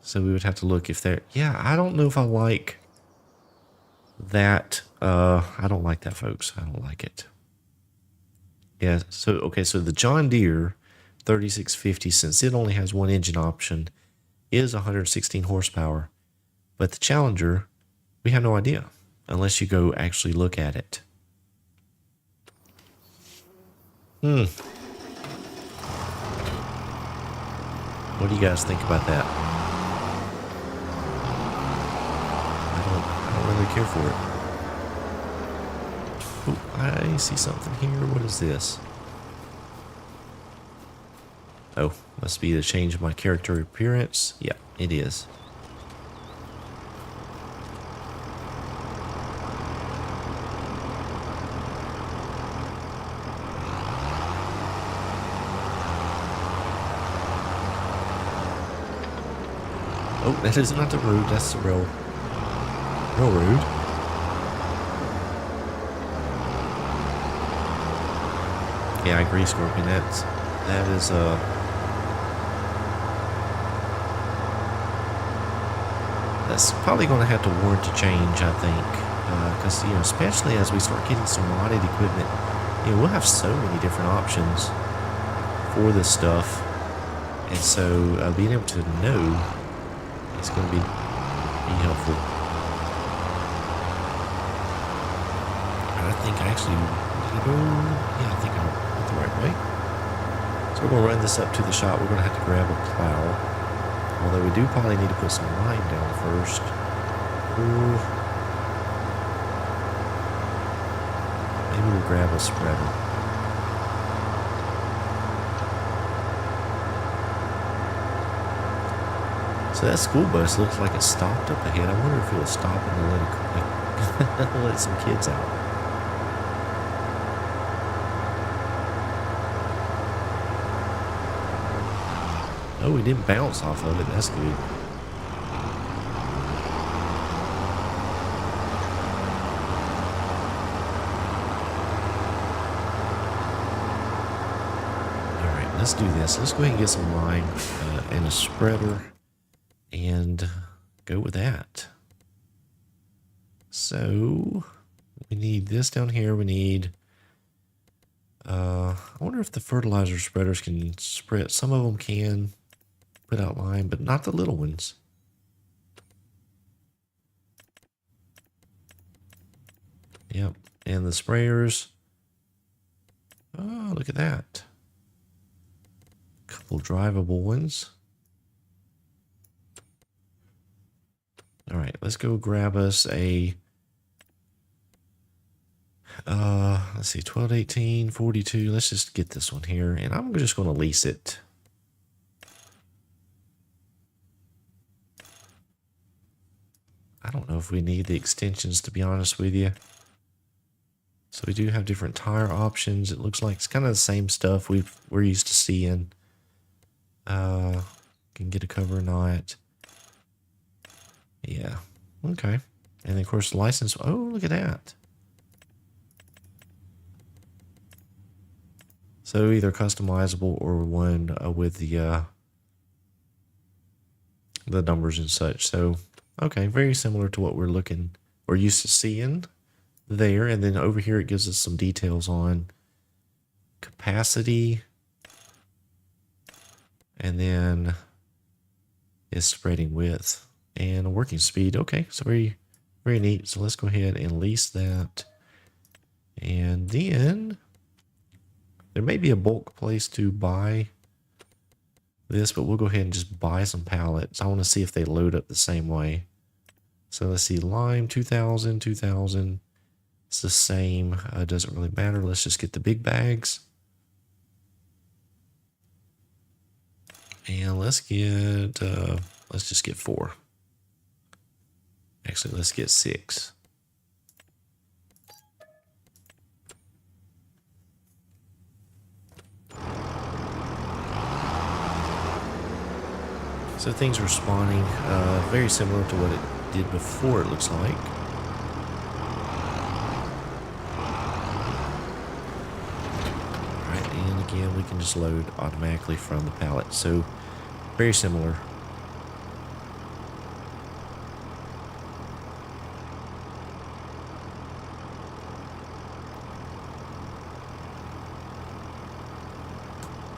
So we would have to look if they're... Yeah, I don't know if I like that. I don't like that, folks. I don't like it. Yeah, so, okay, so the John Deere 3650, since it only has one engine option, is 116 horsepower. But the Challenger, we have no idea unless you go actually look at it. What do you guys think about that? I don't really care for it. Oh, I see something here. What is this? Oh, must be the change of my character appearance. Yeah, it is. Oh, that is not the road. That's the railroad. Yeah, I agree, Scorpion. That is that's probably going to have to warrant a change, I think, because especially as we start getting some modded equipment, we'll have so many different options for this stuff, and so being able to know is going to be helpful. And I think I actually did I go. Yeah, I think I went the right way. So we're going to run this up to the shop. We're going to have to grab a plow. Although we do probably need to put some lime down first. Ooh. Maybe we'll grab a spreader. So that school bus looks like it stopped up ahead. I wonder if it was stopping to let some kids out. Oh, we didn't bounce off of it. That's good. Alright, let's do this. Let's go ahead and get some lime and a spreader and go with that. So, we need this down here. We need... I wonder if the fertilizer spreaders can spread. Some of them can put out lime, but not the little ones. Yep, and the sprayers. Oh, look at that. A couple drivable ones. All right, let's go grab us a let's see, 12, 18, 42. Let's just get this one here, and I'm just going to lease it. I don't know if we need the extensions, to be honest with you. So we do have different tire options. It looks like it's kind of the same stuff we're used to seeing. Can get a cover or not. Yeah. Okay. And of course, license. Oh, look at that. So either customizable or one with the numbers and such. So, okay, very similar to what we're used to seeing there. And then over here, it gives us some details on capacity. And then is spreading width and working speed. Okay, so very, very neat. So let's go ahead and lease that. And then there may be a bulk place to buy this, but we'll go ahead and just buy some pallets. I want to see if they load up the same way. So let's see, lime, 2,000, 2,000. It's the same. Doesn't really matter. Let's just get the big bags. And let's just get 4. Actually, let's get 6. So things are spawning very similar to what it did before, it looks like. Alright, and again, we can just load automatically from the pallet. So, very similar.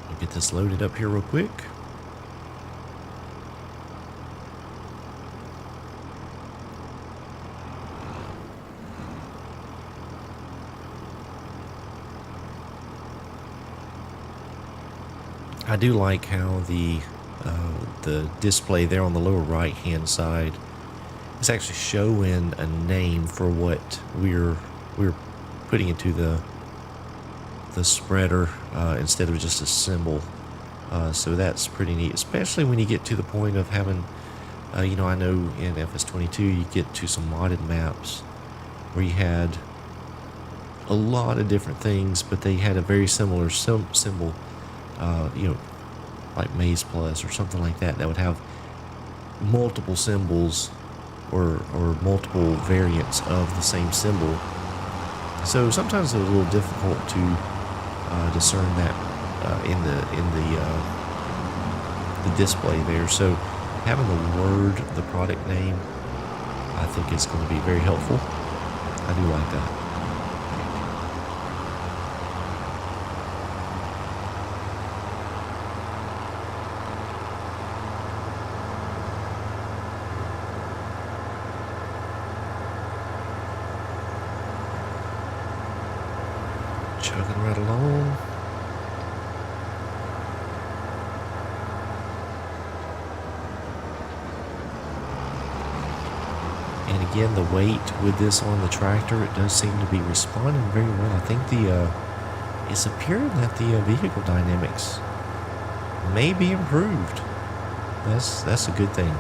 We'll get this loaded up here real quick. I do like how the display there on the lower right hand side is actually showing a name for what we're putting into the spreader instead of just a symbol. So that's pretty neat, especially when you get to the point of having, I know in FS22 you get to some modded maps where you had a lot of different things, but they had a very similar symbol. Like Maze Plus or something like that, that would have, multiple symbols or multiple variants of the same symbol. So sometimes it's a little difficult to discern that in the display there. So having the word, the product name, I think is going to be very helpful. I do like that. Chugging right along. And again, the weight with this on the tractor, it does seem to be responding very well. I think it's appearing that the vehicle dynamics may be improved. That's a good thing.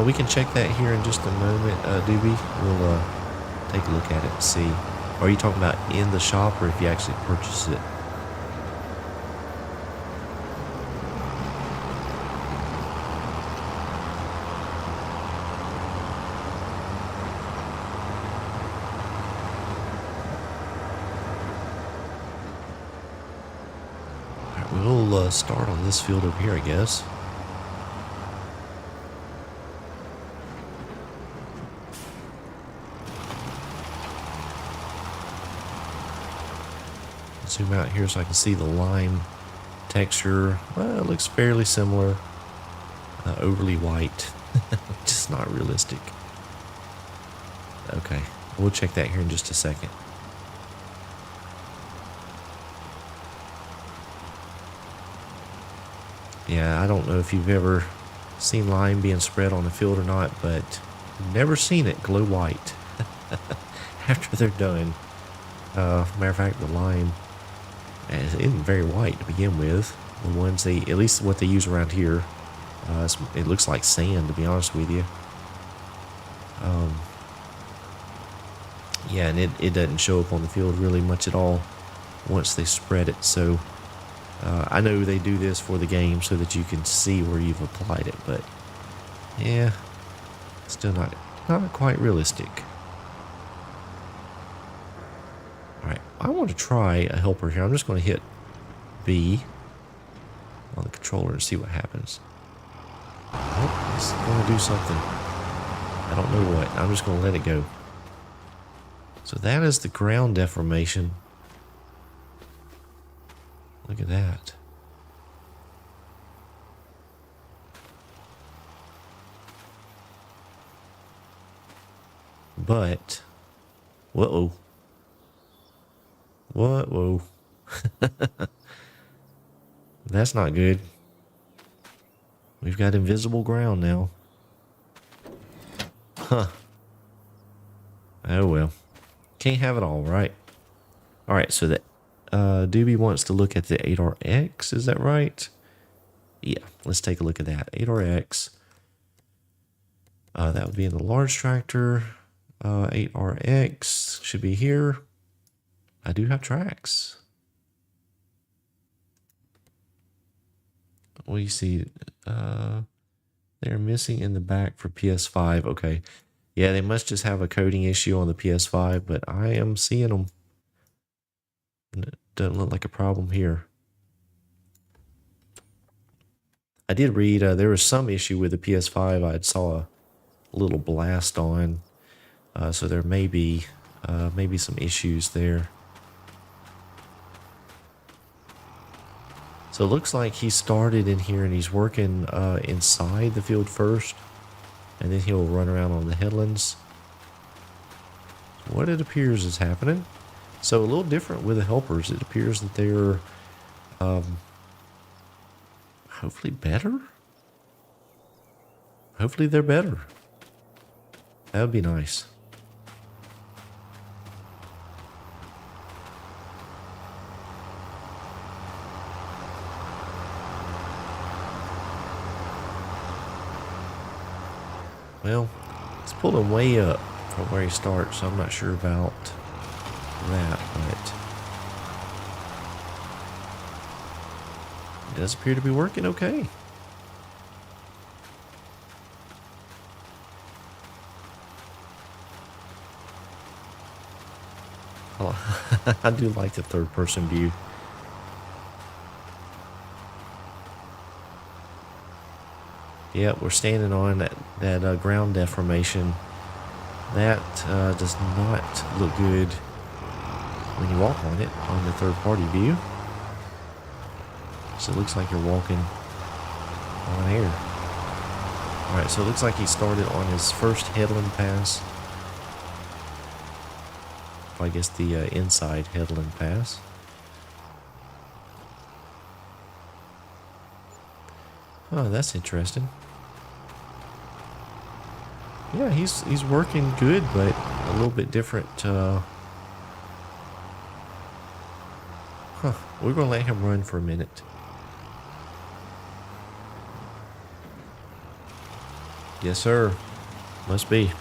We can check that here in just a moment, Doobie. We'll take a look at it and see. Are you talking about in the shop or if you actually purchase it? All right, we'll start on this field over here, I guess. Zoom out here so I can see the lime texture. Well, it looks fairly similar. Overly white. Just not realistic. Okay, we'll check that here in just a second. Yeah, I don't know if you've ever seen lime being spread on the field or not, but never seen it glow white after they're done. Matter of fact, the lime isn't very white to begin with. The ones at least what they use around here, it looks like sand, to be honest with you. Yeah, and it doesn't show up on the field really much at all once they spread it. So I know they do this for the game so that you can see where you've applied it, but yeah, still not quite realistic. Alright, I want to try a helper here. I'm just going to hit B on the controller and see what happens. Oh, it's going to do something. I don't know what. I'm just going to let it go. So that is the ground deformation. Look at that. But, whoa. What? Whoa. That's not good. We've got invisible ground now. Huh. Oh well. Can't have it all, right? Alright, so that Doobie wants to look at the 8RX, is that right? Yeah, let's take a look at that. 8RX. That would be in the large tractor. 8RX should be here. I do have tracks. What do you see? They're missing in the back for PS5. Okay. Yeah, they must just have a coding issue on the PS5, but I am seeing them. It doesn't look like a problem here. I did read there was some issue with the PS5. I saw a little blast on. So there may be some issues there. So it looks like he started in here and he's working inside the field first. And then he'll run around on the headlands. What it appears is happening. So a little different with the helpers. It appears that they're hopefully better. Hopefully they're better. That would be nice. Well, it's pulling way up from where he starts, so I'm not sure about that, but does appear to be working okay. I do like the third-person view. Yeah, we're standing on that ground deformation. That does not look good when you walk on it on the third-party view. So it looks like you're walking on air. Alright, so it looks like he started on his first headland pass. I guess the inside headland pass. Oh, that's interesting. Yeah, he's working good, but a little bit different. We're gonna let him run for a minute. Yes, sir. Must be.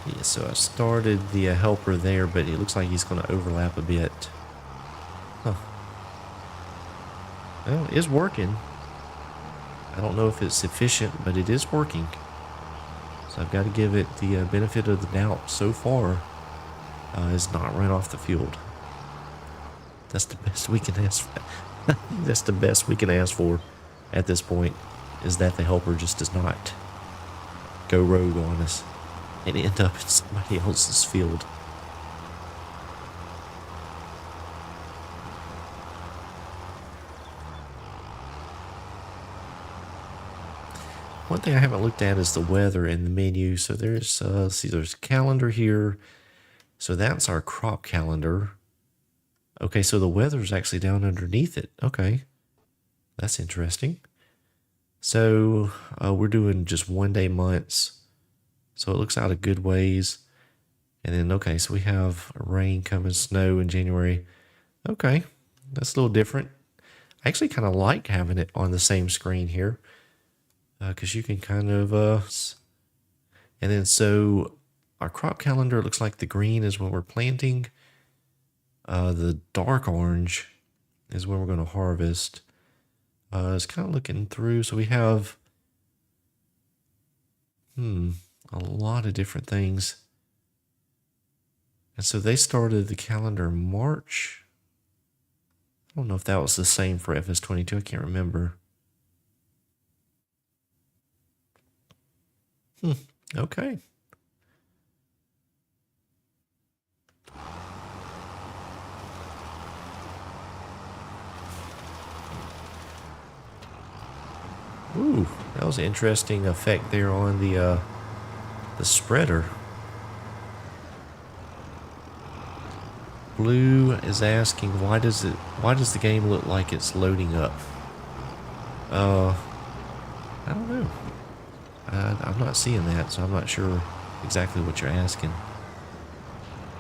Yeah, so I started the helper there, but it looks like he's going to overlap a bit. Huh. Well, it is working. I don't know if it's sufficient, but it is working. So I've got to give it the benefit of the doubt so far. It's not run off the field. That's the best we can ask for. That's the best we can ask for at this point, is that the helper just does not go rogue on us and end up in somebody else's field. One thing I haven't looked at is the weather in the menu. So there's, see, there's calendar here. So that's our crop calendar. Okay, so the weather's actually down underneath it. Okay, that's interesting. So we're doing just 1 day months. So it looks out a good ways. And then, okay, so we have rain coming, snow in January. Okay, that's a little different. I actually kind of like having it on the same screen here. Because you can kind of... and then so our crop calendar looks like the green is when we're planting. The dark orange is when we're going to harvest. It's kind of looking through. So we have... a lot of different things. And so they started the calendar in March. I don't know if that was the same for FS22. I can't remember. Okay. Ooh, that was an interesting effect there on the spreader. Blue is asking, why does the game look like it's loading up? I don't know. I'm not seeing that, so I'm not sure exactly what you're asking.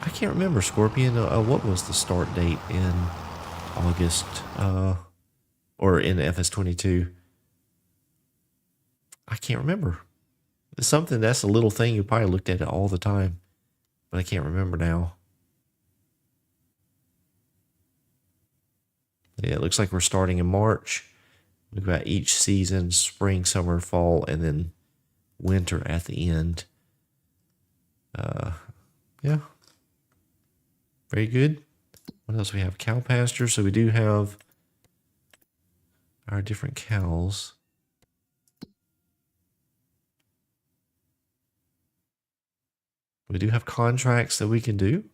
I can't remember, Scorpion. What was the start date in August? Or in FS22? I can't remember. It's something that's a little thing. You probably looked at it all the time, but I can't remember now. Yeah, it looks like we're starting in March. We've got each season, spring, summer, fall, and then winter at the end. Yeah. Very good. What else we have? Cow pasture. So we do have our different cows. We do have contracts that we can do.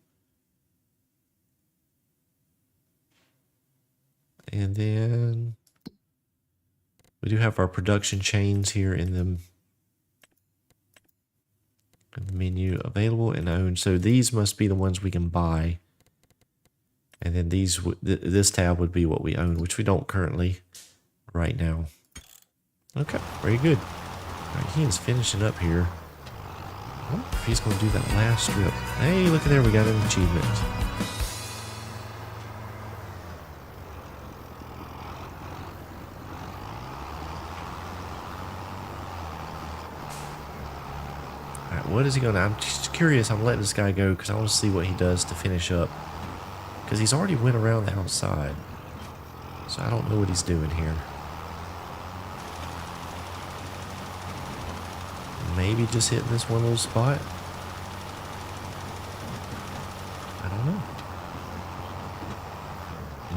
And then we do have our production chains here in the menu, available and owned. So these must be the ones we can buy. And then these, this tab would be what we own, which we don't currently right now. Okay, very good. All right, he is finishing up here. I wonder if he's going to do that last strip. Hey, look at there, we got an achievement. What is he going to... I'm just curious. I'm letting this guy go because I want to see what he does to finish up. Because he's already went around the outside. So I don't know what he's doing here. Maybe just hitting this one little spot. I don't know.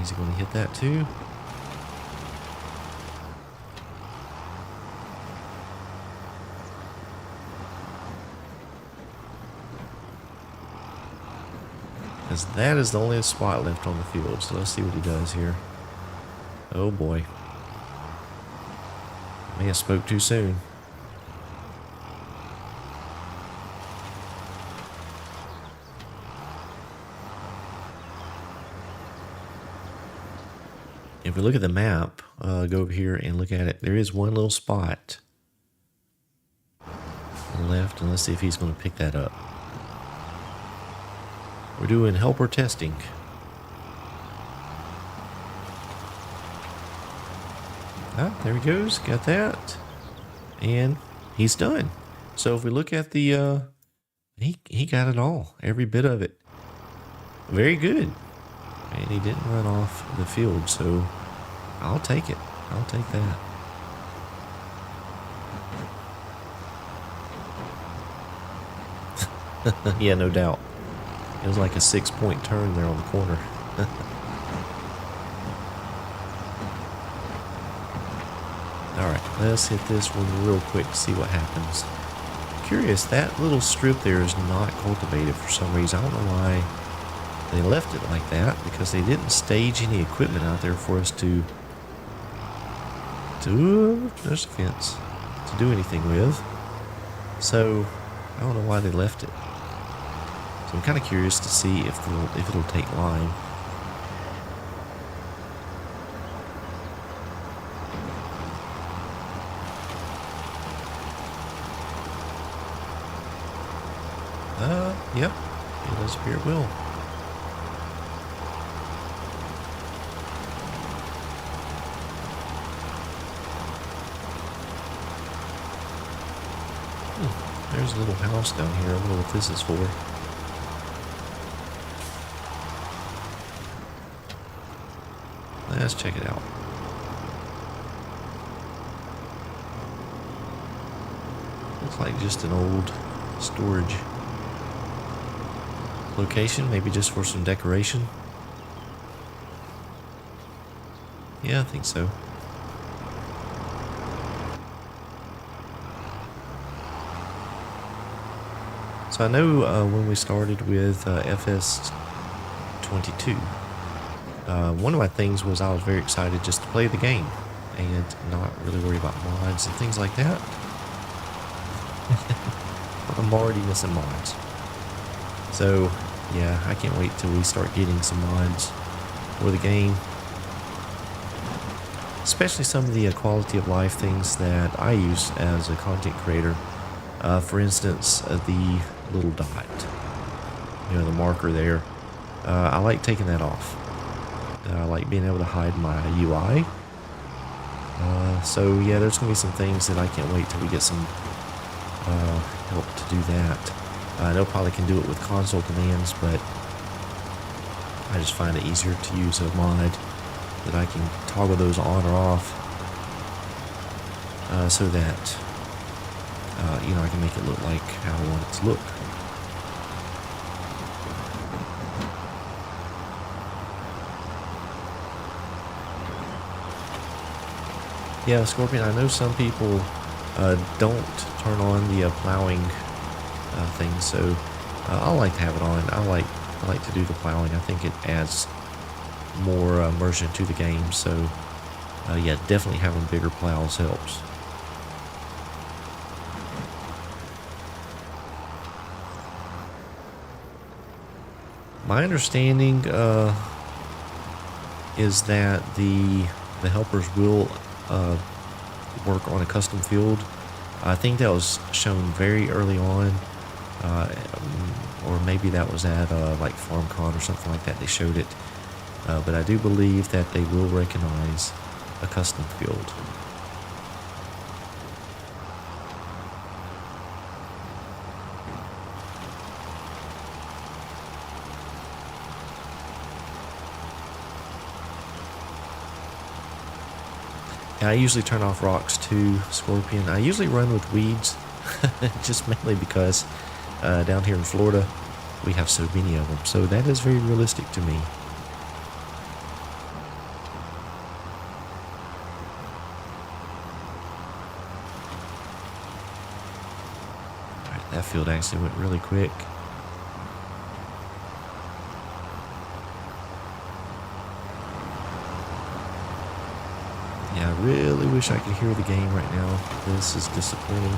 Is he going to hit that too? Because that is the only spot left on the field. So let's see what he does here. Oh boy. May have spoke too soon. If we look at the map, go over here and look at it, there is one little spot on the left, and let's see if he's going to pick that up. We're doing helper testing. Ah, there he goes, got that. And he's done. So if we look at the, he got it all, every bit of it. Very good. And he didn't run off the field, so I'll take it. I'll take that. Yeah, no doubt. It was like a 6-point turn there on the corner. Alright, let's hit this one real quick to see what happens. Curious, that little strip there is not cultivated for some reason. I don't know why they left it like that, because they didn't stage any equipment out there for us to there's a fence, to do anything with. So I don't know why they left it. So I'm kind of curious to see if it'll take lime. Yep, it does appear it will. There's a little house down here. I don't know what this is for. Let's check it out. Looks like just an old storage location, maybe just for some decoration. Yeah, I think so. So I know when we started with FS22, one of my things was I was very excited just to play the game and not really worry about mods and things like that. I'm already missing mods. So yeah, I can't wait till we start getting some mods for the game. Especially some of the quality of life things that I use as a content creator. For instance, the little dot, you know, the marker there. I like taking that off. I like being able to hide my UI. So yeah, there's going to be some things that I can't wait till we get some help to do that. I know probably can do it with console commands, but I just find it easier to use a mod that I can toggle those on or off, so that you know, I can make it look like how I want it to look. Yeah, Scorpion, I know some people don't turn on the plowing thing, so I like to have it on. I like to do the plowing. I think it adds more immersion to the game, so yeah, definitely having bigger plows helps. My understanding is that the helpers will work on a custom field. I think that was shown very early on, or maybe that was at like FarmCon or something like that. They showed it, but I do believe that they will recognize a custom field. I usually turn off rocks too, Scorpion. I usually run with weeds, just mainly because down here in Florida, we have so many of them. So that is very realistic to me. Alright, that field actually went really quick. Yeah, I really wish I could hear the game right now. This is disappointing.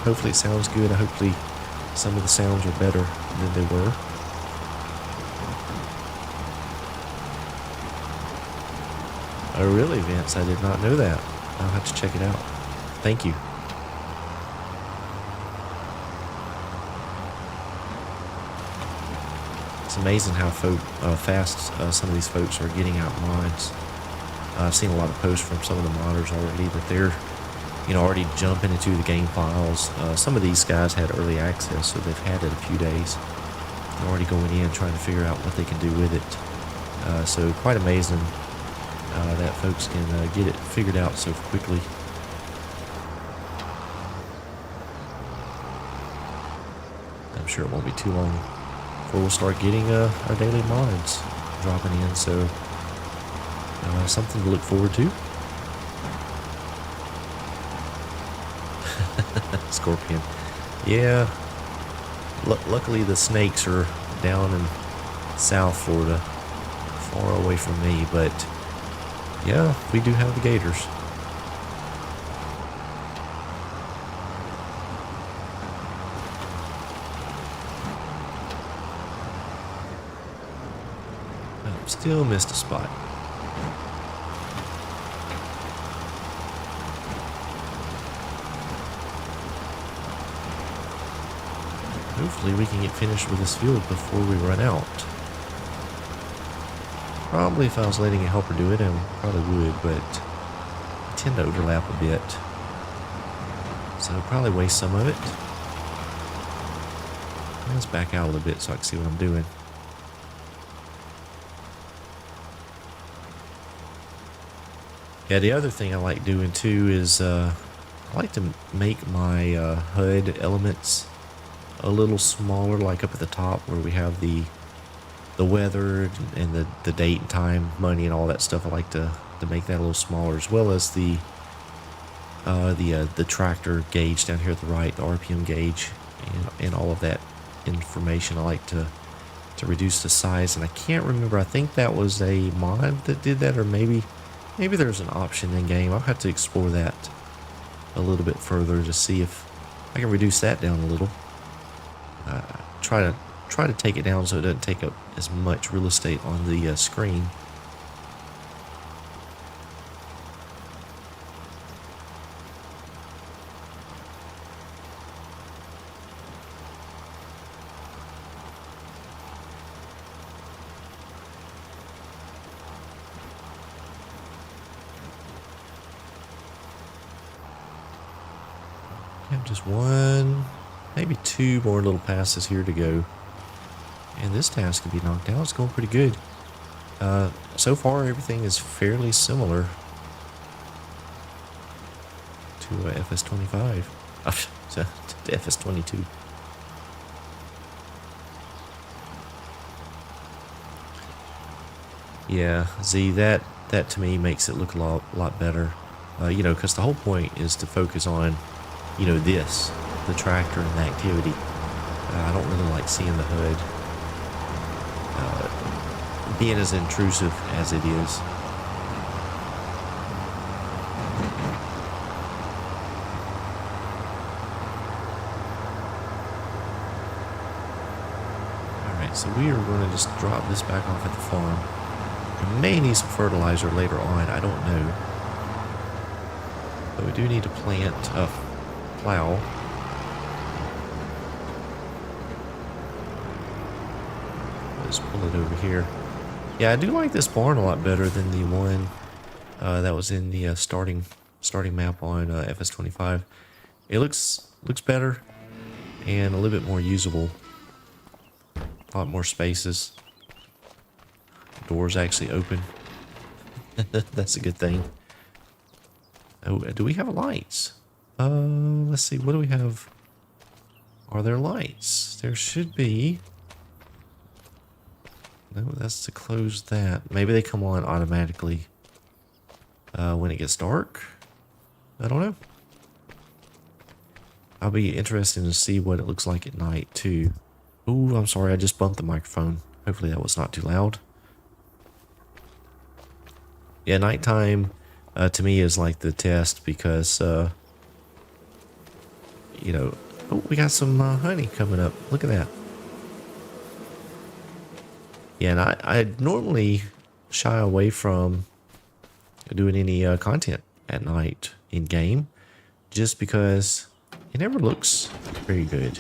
Hopefully it sounds good. Hopefully some of the sounds are better than they were. Oh really, Vince? I did not know that. I'll have to check it out. Thank you. It's amazing how fast some of these folks are getting out mods. I've seen a lot of posts from some of the modders already that they're, already jumping into the game files. Some of these guys had early access, so they've had it a few days. They're already going in trying to figure out what they can do with it. So quite amazing that folks can get it figured out so quickly. I'm sure it won't be too long before we'll start getting our daily mods dropping in. So something to look forward to. Scorpion. Yeah. Luckily the snakes are down in South Florida, far away from me, but yeah, we do have the gators. Still missed a spot. Hopefully we can get finished with this field before we run out. Probably if I was letting a helper do it, I probably would, but I tend to overlap a bit. So I'll probably waste some of it. Let's back out a little bit so I can see what I'm doing. Yeah, the other thing I like doing too is I like to make my HUD elements a little smaller, like up at the top where we have the weather and the date and time, money and all that stuff. I like to make that a little smaller, as well as the tractor gauge down here at the right, the RPM gauge, and all of that information. I like to reduce the size, and I can't remember. I think that was a mod that did that, or maybe there's an option in game. I'll have to explore that a little bit further to see if I can reduce that down a little. Try to take it down so it doesn't take up as much real estate on the screen. I have just one, maybe two more little passes here to go, and this task can be knocked out. It's going pretty good. So far everything is fairly similar to FS25, to FS22. Yeah, Z, that to me makes it look a lot better. Because the whole point is to focus on, the tractor and the activity. I don't really like seeing the HUD being as intrusive as it is. Alright, so we are going to just drop this back off at the farm. We may need some fertilizer later on, I don't know. But we do need to plow. Let's pull it over here. Yeah, I do like this barn a lot better than the one that was in the starting map on FS25. It looks better and a little bit more usable. A lot more spaces. Doors actually open. That's a good thing. Oh, do we have lights? Let's see. What do we have? Are there lights? There should be. No, that's to close that. Maybe they come on automatically when it gets dark. I don't know. I'll be interested to see what it looks like at night too. Ooh, I'm sorry. I just bumped the microphone. Hopefully that was not too loud. Yeah, nighttime to me is like the test because, you know, oh, we got some honey coming up. Look at that. Yeah, and I normally shy away from doing any content at night in game just because it never looks very good.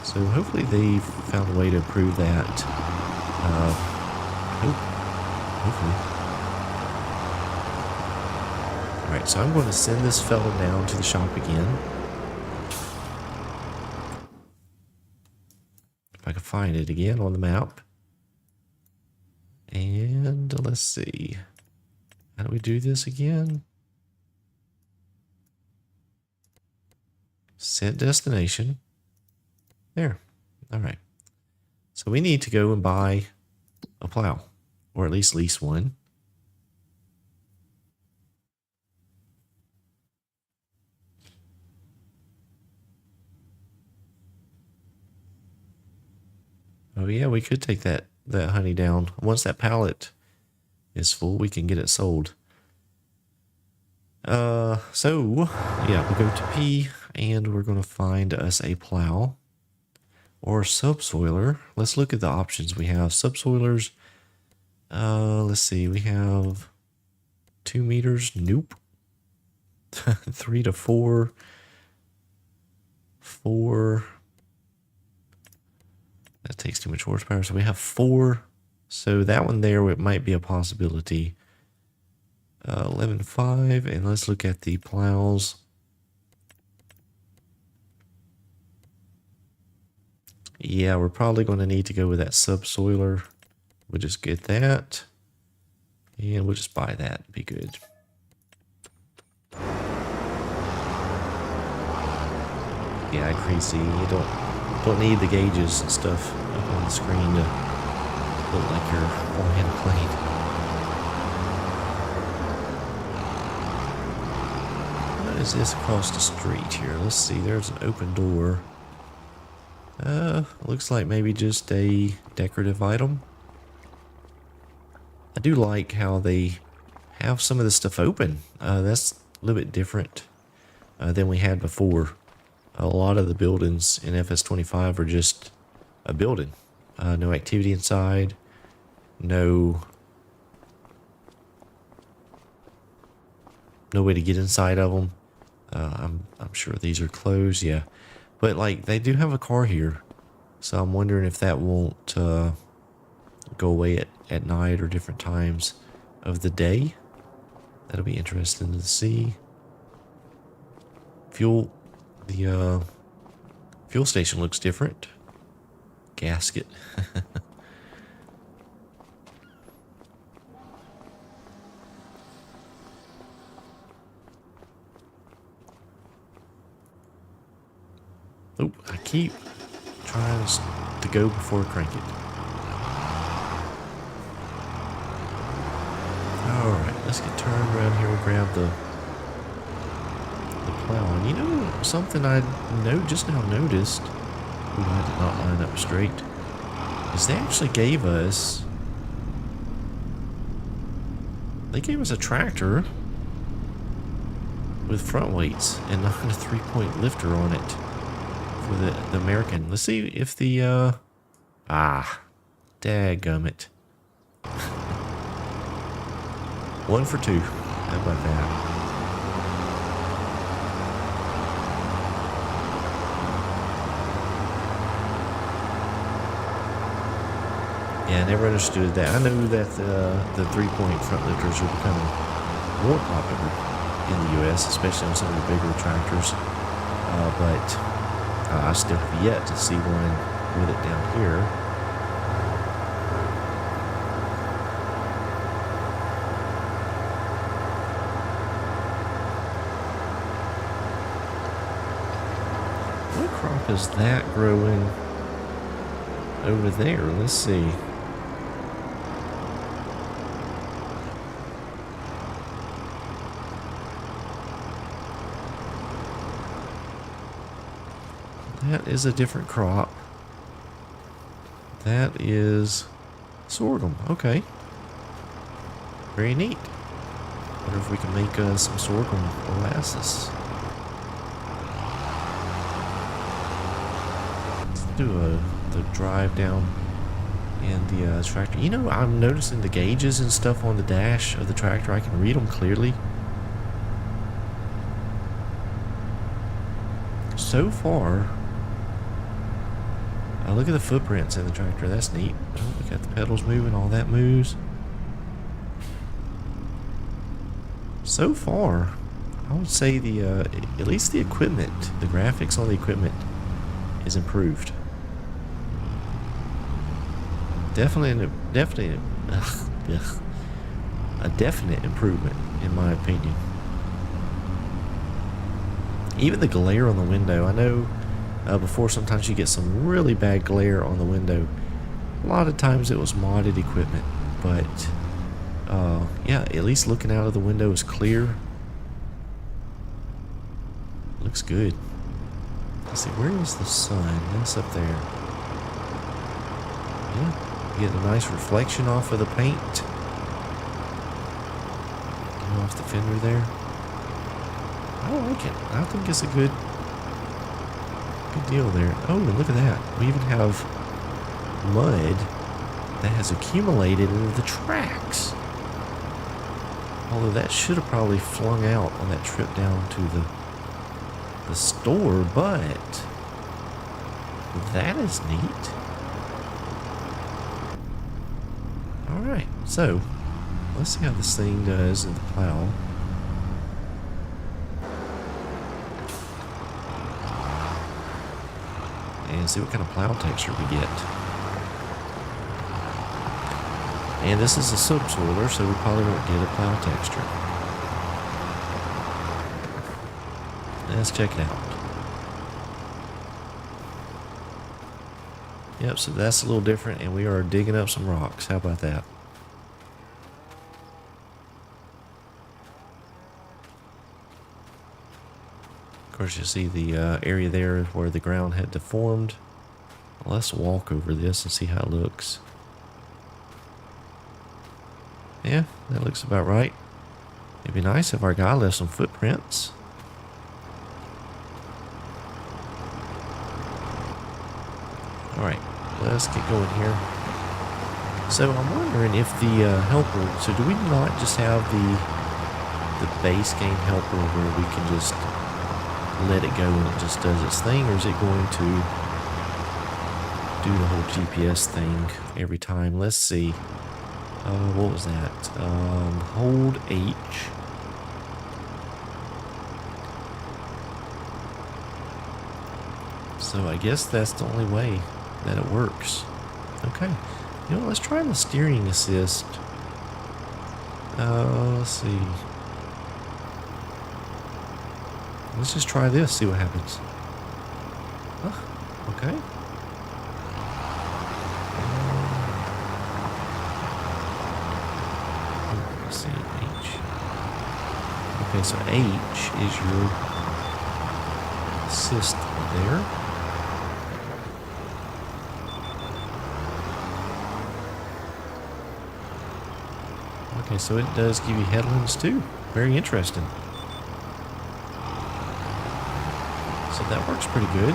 So hopefully they found a way to improve that. Hopefully. Alright, so I'm going to send this fella down to the shop again. If I can find it again on the map. And let's see. How do we do this again? Set destination. There. Alright. So we need to go and buy a plow. Or at least lease one. Oh yeah, we could take that honey down. Once that pallet is full, we can get it sold. So yeah, we'll go to P and we're going to find us a plow or subsoiler. Let's look at the options we have. Subsoilers. Let's see. We have 2 meters. Nope. 3 to 4. 4. That takes too much horsepower. So we have 4. So that one there, it might be a possibility. 11.5. And let's look at the plows. Yeah, we're probably going to need to go with that subsoiler. We'll just get that. And we'll just buy that. Be good. Yeah, crazy. You don't need the gauges and stuff up on the screen to look like you're flying a plane. What is this across the street here? Let's see. There's an open door. Looks like maybe just a decorative item. I do like how they have some of this stuff open. That's a little bit different than we had before. A lot of the buildings in FS25 are just a building. No activity inside. No way to get inside of them. I'm sure these are closed, yeah. But like they do have a car here. So I'm wondering if that won't go away at night or different times of the day. That'll be interesting to see. Fuel. The fuel station looks different. Gasket. Oh, I keep trying to go before I crank it. Alright, let's get turned around here and grab the plow. And you know something I just now noticed? Ooh, I did not line up straight. Is they actually gave us... They gave us a tractor with front weights and not a 3-point lifter on it for the American. Let's see if the dadgummit. 1 for 2. How about that? Yeah, I never understood that. I knew that the 3-point front lifters are becoming more popular in the U.S., especially on some of the bigger tractors. But I still have yet to see one with it down here. crop is that growing over there? Let's see. That is a different crop. That is sorghum. Okay. Very neat. Wonder if we can make some sorghum molasses. Let's do the drive down in the tractor. You know, I'm noticing the gauges and stuff on the dash of the tractor. I can read them clearly. So far, look at the footprints in the tractor. That's neat. Oh, we got the pedals moving. All that moves. So far, I would say the at least the equipment, the graphics on the equipment, is improved. Definitely a definite improvement, in my opinion. Even the glare on the window. I know before sometimes you get some really bad glare on the window. A lot of times it was modded equipment, but yeah, at least looking out of the window is clear. Looks good. Let's see, where is the sun? That's up there. Yeah, you get a nice reflection off of the paint. Get off the fender there. I like it. I think it's a good deal there. Oh, and look at that. We even have mud that has accumulated into the tracks. Although that should have probably flung out on that trip down to the store, but that is neat. Alright, so let's see how this thing does in the plow. And see what kind of plow texture we get. And this is a subsoiler, so we probably won't get a plow texture. Let's check it out. Yep, so that's a little different, and we are digging up some rocks. How about that? Of course, you see the area there where the ground had deformed. Let's walk over this and see how it looks. Yeah, that looks about right. It'd be nice if our guy left some footprints. Alright, let's get going here. So I'm wondering if the helper, so do we not just have the base game helper where we can just let it go and it just does its thing, or is it going to do the whole GPS thing every time? Let's see. What was that? Hold H. So I guess that's the only way that it works. Okay. You know, let's try the steering assist. Let's see. Let's just try this, see what happens. Huh, okay. Let's see, H. Okay, so H is your assist there. Okay, so it does give you headlands too. Very interesting. So that works pretty good.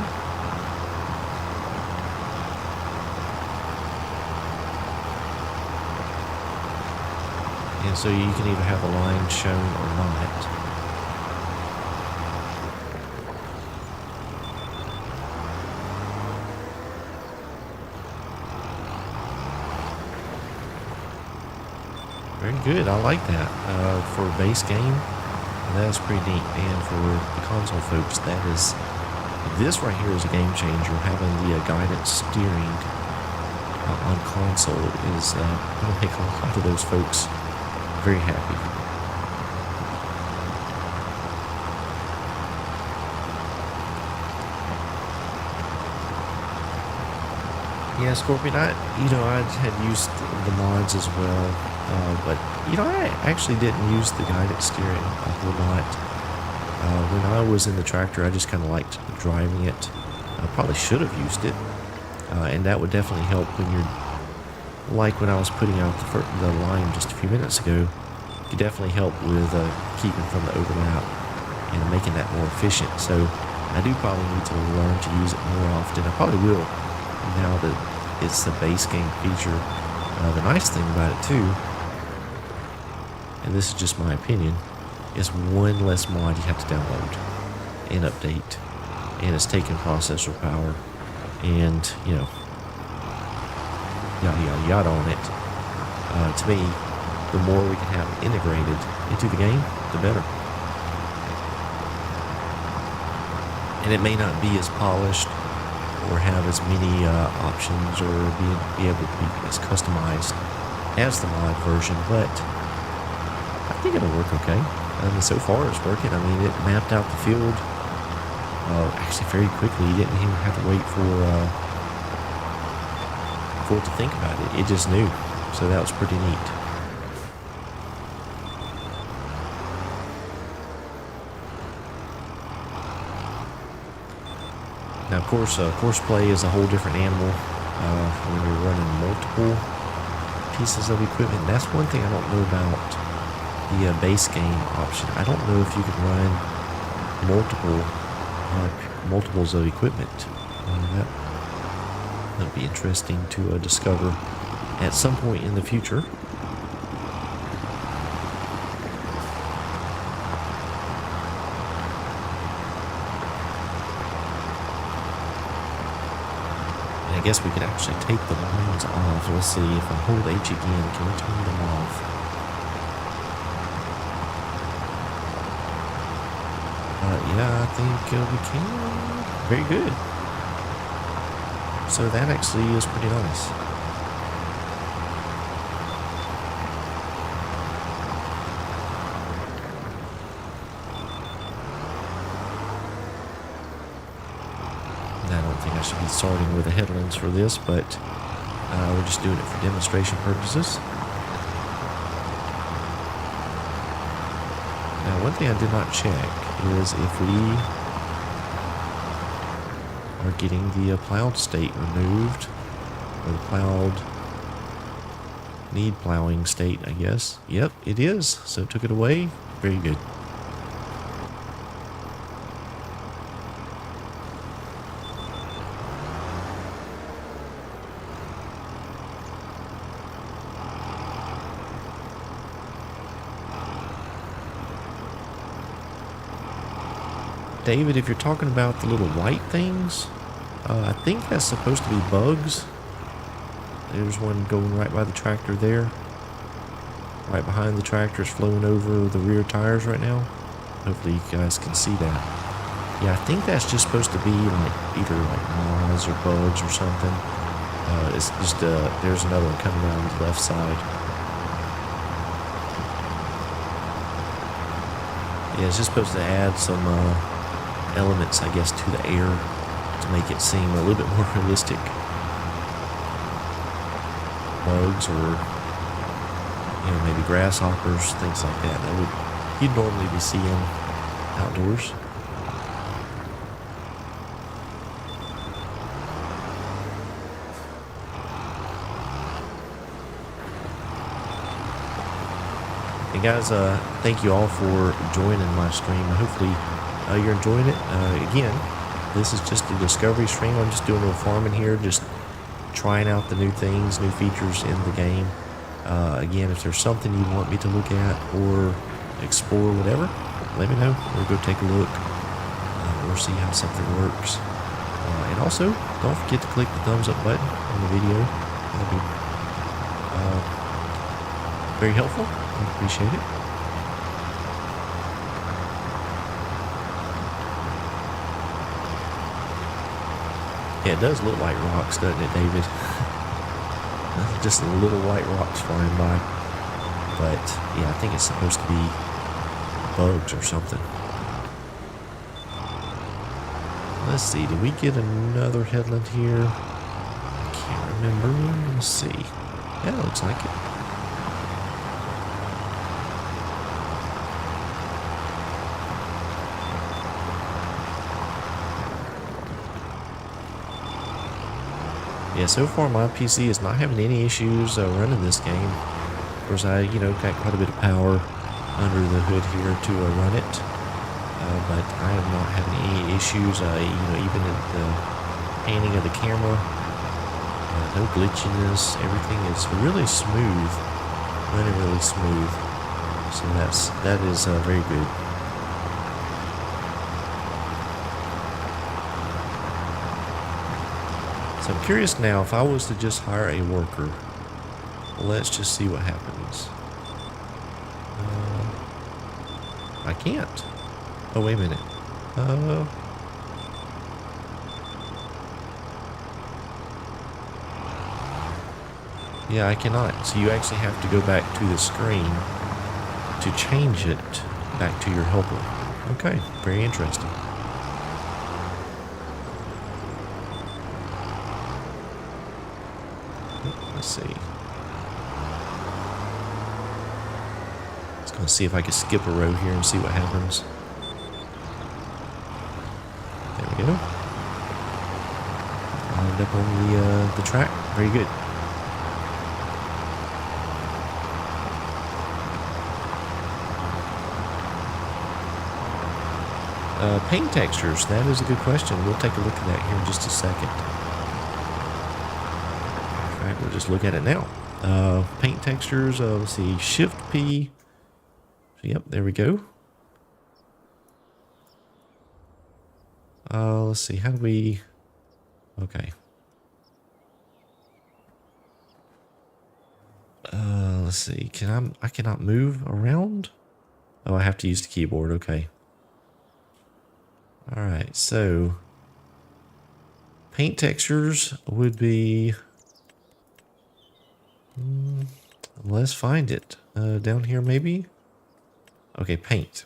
And so you can either have a line shown or not. Very good. I like that. For a base game, that's pretty neat. And for the console folks, this right here is a game changer. Having the guidance steering on console is going to make a lot of those folks very happy. Yeah, Scorpion, I had used the mods as well, but, I actually didn't use the guided steering a whole lot. When I was in the tractor, I just kind of liked driving it. I probably should have used it, and that would definitely help when you're, like when I was putting out the line just a few minutes ago, it could definitely help with keeping from the overlap and making that more efficient. So I do probably need to learn to use it more often. I probably will now that it's the base game feature. The nice thing about it too, and this is just my opinion, is one less mod you have to download and update, and it's taking processor power and yada yada yada on it. To me, the more we can have integrated into the game, the better. And it may not be as polished or have as many options or be able to be as customized as the mod version, but I think it'll work okay. I mean, so far it's working. I mean, it mapped out the field actually very quickly. You didn't even have to wait for it to think about it. It just knew. So that was pretty neat. Now, of course, course play is a whole different animal when you're running multiple pieces of equipment. That's one thing I don't know about the base game option. I don't know if you can run multiples of equipment. That would be interesting to discover at some point in the future. I guess we could actually take the lines off. Let's see, if I hold H again, can we turn them off? Yeah, I think we can. Very good. So that actually is pretty nice. I don't think I should be starting with the headlands for this, but we're just doing it for demonstration purposes. Now, one thing I did not check is if we are getting the plowed state removed, or the plowed need plowing state, I guess. Yep, it is. So it took it away. Very good. David, if you're talking about the little white things, I think that's supposed to be bugs. There's one going right by the tractor there. Right behind the tractor, is flowing over the rear tires right now. Hopefully you guys can see that. Yeah, I think that's just supposed to be like either like moths or bugs or something. It's just, there's another one coming around the left side. Yeah, it's just supposed to add some elements, I guess, to the air to make it seem a little bit more realistic. Bugs or, maybe grasshoppers, things like that. That you'd normally be seeing outdoors. And guys, thank you all for joining my stream. Hopefully you're enjoying it. Again, this is just a discovery stream. I'm just doing a little farming here, just trying out the new things, new features in the game. Again, if there's something you want me to look at or explore, whatever, let me know. We'll go take a look or see how something works. And also, don't forget to click the thumbs up button on the video. That'll be very helpful. I appreciate it. Yeah, it does look like rocks, doesn't it, David? Just little white rocks flying by. But, yeah, I think it's supposed to be bugs or something. Let's see, did we get another headland here? I can't member. Let's see. Yeah, it looks like it. Yeah, so far my PC is not having any issues running this game. Of course, I, got quite a bit of power under the hood here to run it. But I am not having any issues, even at the panning of the camera. No glitchiness. Everything is really smooth. Running really smooth. So that is very good. So I'm curious now, if I was to just hire a worker, let's just see what happens. I can't. Oh, wait a minute. Yeah, I cannot. So you actually have to go back to the screen to change it back to your helper. Okay, very interesting. Let's see. Just gonna see if I can skip a row here and see what happens. There we go. Lined up on the track. Very good. Paint textures. That is a good question. We'll take a look at that here in just a second. In fact, we'll just look at it now. Paint textures. Let's see. Shift P. Yep, there we go. Let's see. How do we... Okay. Let's see. I cannot move around? Oh, I have to use the keyboard. Okay. All right. So paint textures would be... let's find it. Down here maybe? Okay, paint.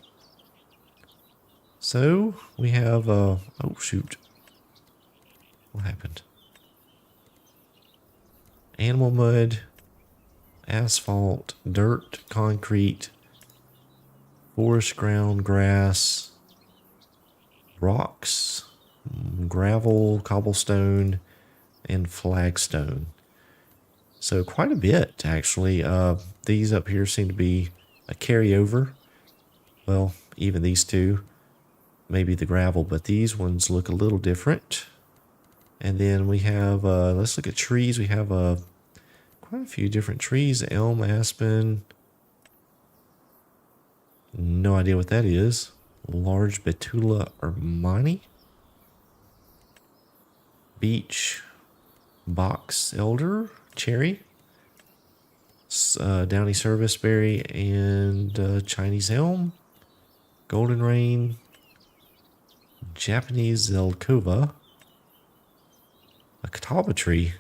So we have... oh, shoot. What happened? Animal mud, asphalt, dirt, concrete, forest ground, grass, rocks, gravel, cobblestone, and flagstone. So quite a bit, actually. These up here seem to be a carryover. Well, even these two. Maybe the gravel, but these ones look a little different. And then we have, let's look at trees. We have quite a few different trees. Elm, aspen. No idea what that is. Large Betula Ermani. Beech, box elder, cherry. Downy serviceberry and Chinese elm. Golden rain. Japanese zelkova. A catawba tree.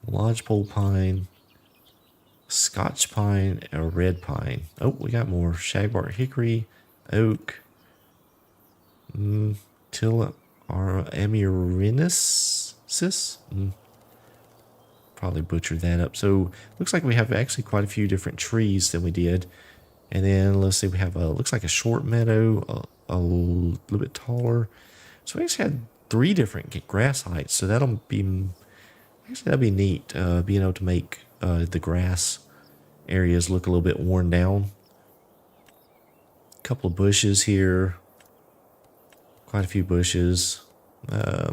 Lodgepole pine. Scotch pine, a red pine. Oh, we got more. Shagbark hickory, oak, Tilla amerinensis. Probably butchered that up. So looks like we have actually quite a few different trees than we did. And then let's see, we have looks like a short meadow, a little bit taller. So we actually had 3 different grass heights. So that'll be neat, being able to make the grass areas look a little bit worn down. A couple of bushes here. Quite a few bushes. A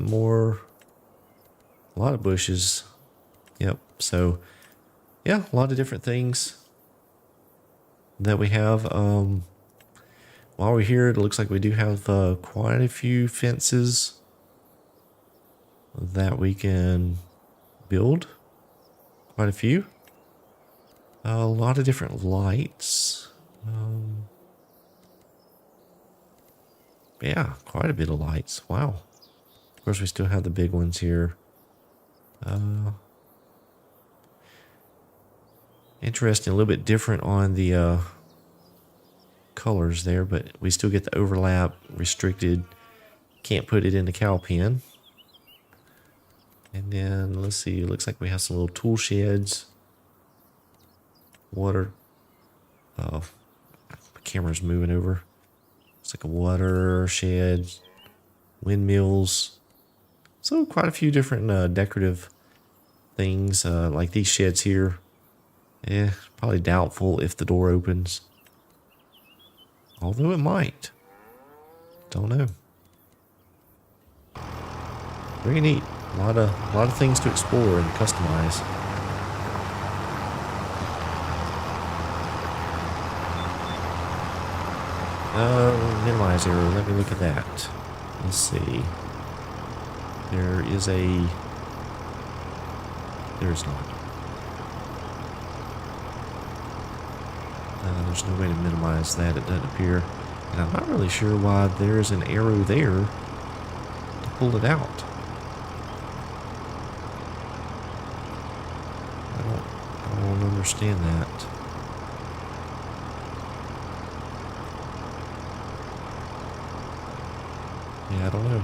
lot of bushes. Yep. So, yeah, a lot of different things that we have. While we're here, it looks like we do have quite a few fences that we can build. Quite a few. A lot of different lights. Yeah, quite a bit of lights. Wow. Of course, we still have the big ones here. Interesting, a little bit different on the colors there, but we still get the overlap, restricted. Can't put it in the cow pen. And then let's see, it looks like we have some little tool sheds. Water. Oh, my camera's moving over. It's like a water shed, windmills. So quite a few different decorative things like these sheds here. Yeah, probably doubtful if the door opens. Although it might. Don't know. Very neat. A lot of things to explore and customize. Minimize error. Let me look at that. Let's see. There is a... There's not. There's no way to minimize that. It doesn't appear. And I'm not really sure why there's an arrow there to pull it out. I don't understand that. Yeah, I don't know.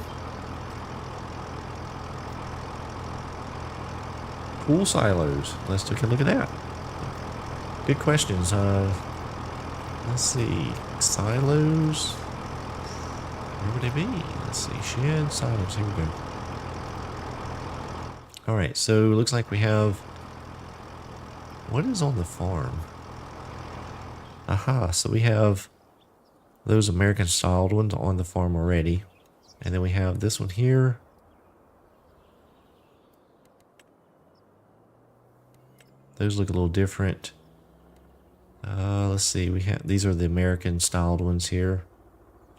Pool silos. Let's take a look at that. Good questions. Let's see. Silos. Where would they be? Let's see. Shed, silos. Here we go. Alright, so looks like we have... What is on the farm? Aha, so we have those American styled ones on the farm already. And then we have this one here. Those look a little different. Let's see. We have these are the American styled ones here.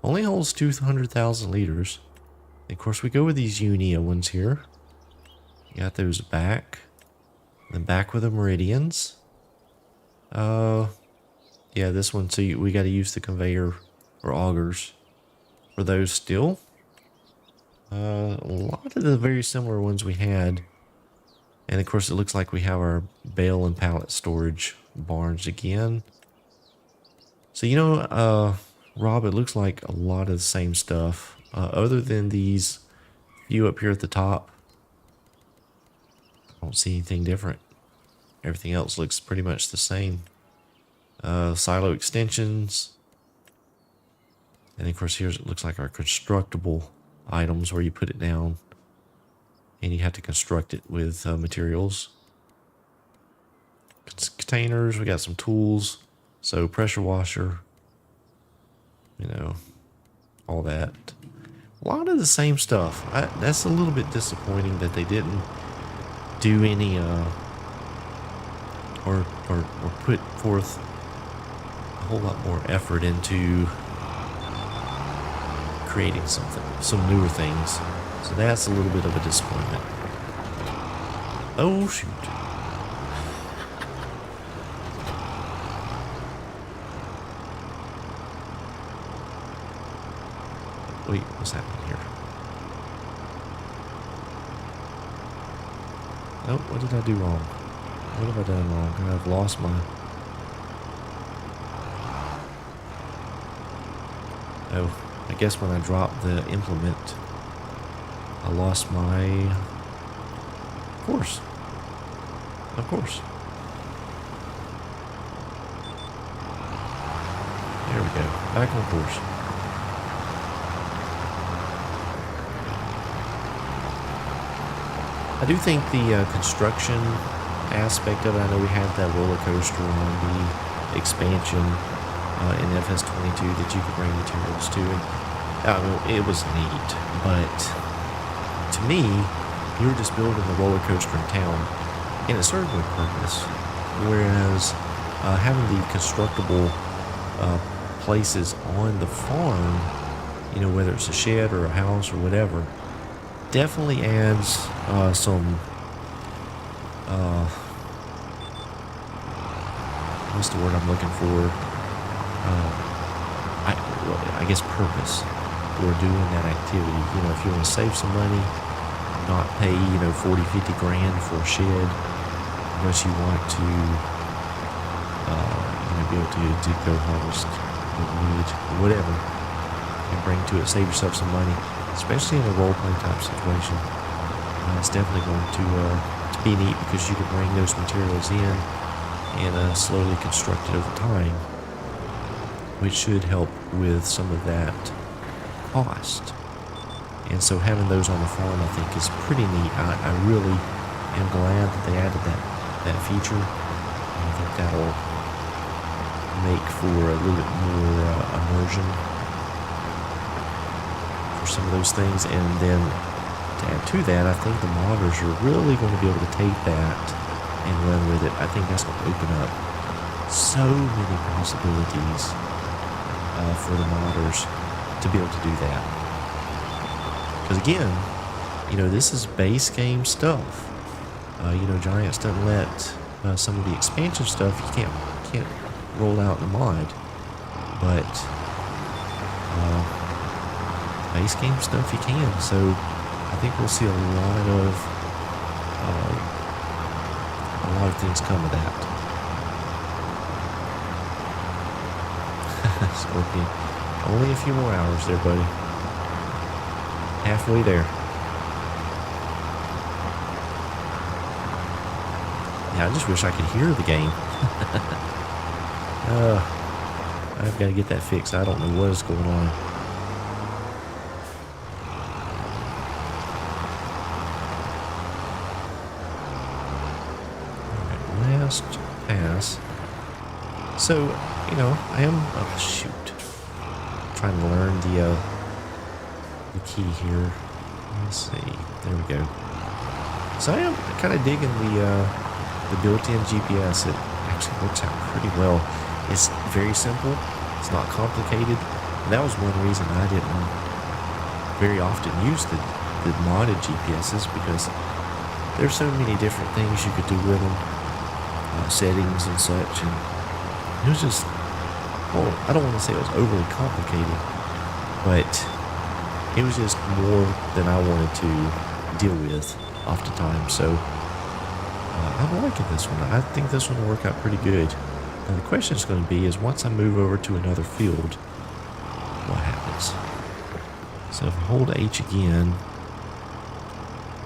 Only holds 200,000 liters. Of course, we go with these Unia ones here. Got those back. Then back with the Meridians. Yeah, this one. So we got to use the conveyor or augers for those still. A lot of the very similar ones we had. And of course, it looks like we have our bale and pallet storage barns again. So, you know, Rob, it looks like a lot of the same stuff. Other than these few up here at the top, I don't see anything different. Everything else looks pretty much the same. Silo extensions. And of course, here it looks like our constructible items where you put it down. And you have to construct it with materials. Containers, we got some tools. So pressure washer, you know, all that. A lot of the same stuff. That's a little bit disappointing that they didn't do any or put forth a whole lot more effort into creating some newer things. So that's a little bit of a disappointment. Oh shoot. Wait, what's happening here? Oh, what did I do wrong? What have I done wrong? I've lost my... Oh, I guess when I dropped the implement, I lost my... course. Of course. There we go. Back on course. I do think the construction aspect of it, I know we have that roller coaster on the expansion in FS22 that you could bring materials to. And, it was neat, but to me, you were just building the roller coaster in town, and it served no purpose. Whereas having the constructible places on the farm, you know, whether it's a shed or a house or whatever, definitely adds some what's the word I'm looking for? I guess purpose for doing that activity. You know, if you want to save some money, not pay, you know, 40, 50 grand for a shed, unless you want to, you know, be able to go harvest wood, whatever, and bring to it, save yourself some money, especially in a role-play type situation. It's definitely going to be neat because you can bring those materials in and slowly construct it over time, which should help with some of that cost. And so having those on the farm, I think, is pretty neat. I really am glad that they added that feature. I think that'll make for a little bit more immersion for some of those things. And then to add to that, I think the modders are really going to be able to take that and run with it. I think that's going to open up so many possibilities for the modders to be able to do that. Because again, this is base game stuff. Giants doesn't let some of the expansion stuff you can't roll out in a mod, but base game stuff you can. So I think we'll see a lot of things come of that. Scorpion, only a few more hours there, buddy. Halfway there. Yeah, I just wish I could hear the game. I've got to get that fixed. I don't know what is going on. Alright, last pass. So, I am... Oh, shoot. Trying to learn the key here. Let's see. There we go. So I am kind of digging the built-in GPS. It actually works out pretty well. It's very simple. It's not complicated. And that was one reason I didn't very often use the modded GPSs, because there's so many different things you could do with them, settings and such, and it was just, well, I don't want to say it was overly complicated, but it was just more than I wanted to deal with oftentimes. So I'm liking this one. I think this one will work out pretty good. Now the question is going to be is once I move over to another field, what happens? So if I hold H again,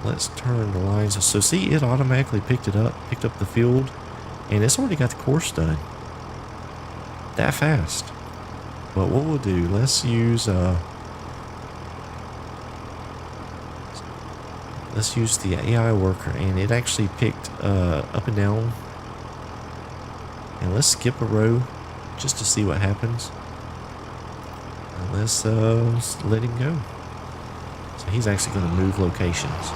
let's turn the lines. So see, it automatically picked up the field, and it's already got the course done. That fast. But what we'll do, let's use the AI worker, and it actually picked up and down. And let's skip a row just to see what happens. And let's let him go. So he's actually going to move locations.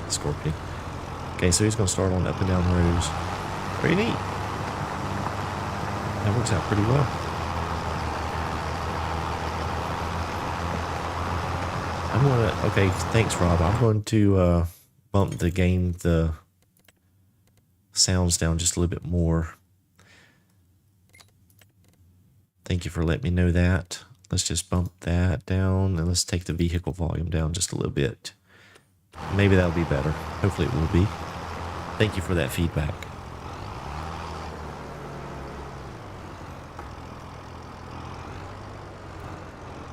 Scorpion. Okay, so he's going to start on up and down rows. Very neat. That works out pretty well. I'm going to... Okay, thanks, Rob. I'm going to bump the sounds down just a little bit more. Thank you for letting me know that. Let's just bump that down, and let's take the vehicle volume down just a little bit. Maybe that'll be better. Hopefully it will be. Thank you for that feedback.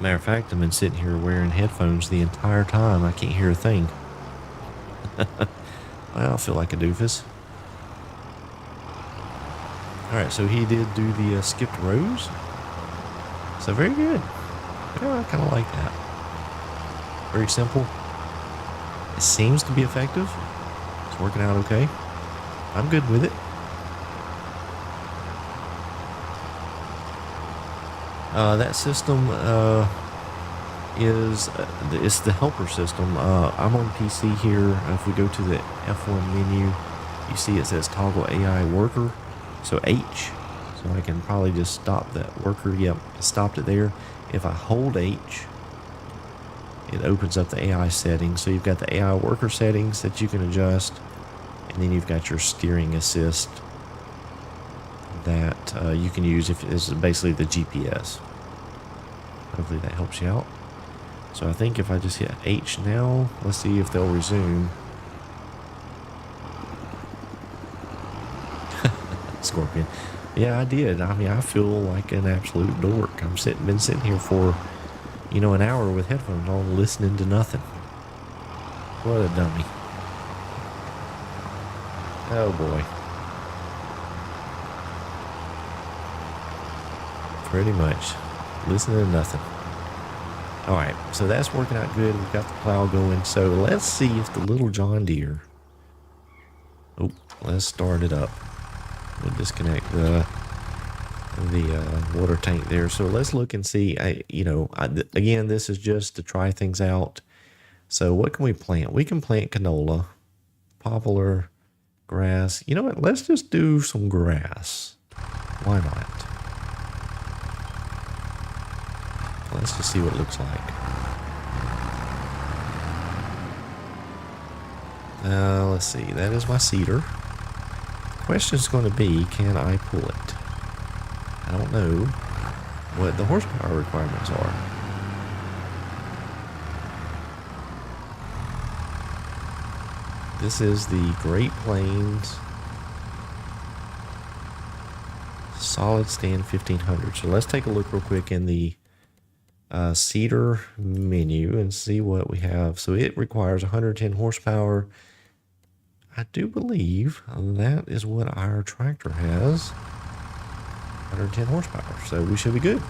Matter of fact, I've been sitting here wearing headphones the entire time. I can't hear a thing. Well, I feel like a doofus. Alright, so he did do the skipped rows. So very good. Yeah, I kind of like that. Very simple. It seems to be effective. It's working out okay. I'm good with it. That system it's the helper system. I'm on PC here. If we go to the F1 menu, you see it says toggle AI worker. So H. So I can probably just stop that worker. Yep, stopped it there. If I hold H, it opens up the AI settings. So you've got the AI worker settings that you can adjust, and then you've got your steering assist that you can use if it's basically the GPS. Hopefully that helps you out. So I think if I just hit H now, let's see if they'll resume. Scorpion. Yeah, I did. I mean, I feel like an absolute dork. Been sitting here for, you know, an hour with headphones on listening to nothing. What a dummy. Oh boy. Pretty much. Listening to nothing. Alright, so that's working out good. We've got the plow going. So let's see if the little John Deere. Oh, let's start it up. We'll disconnect the water tank there. So let's look and see. Again, this is just to try things out. So what can we plant? We can plant canola, poplar, grass. You know what? Let's just do some grass. Why not? Let's just see what it looks like. Let's see. That is my cedar. Question's going to be, can I pull it? I don't know what the horsepower requirements are. This is the Great Plains Solid Stand 1500. So let's take a look real quick in the cedar menu and see what we have. So it requires 110 horsepower. I do believe that is what our tractor has. 110 horsepower. So we should be good.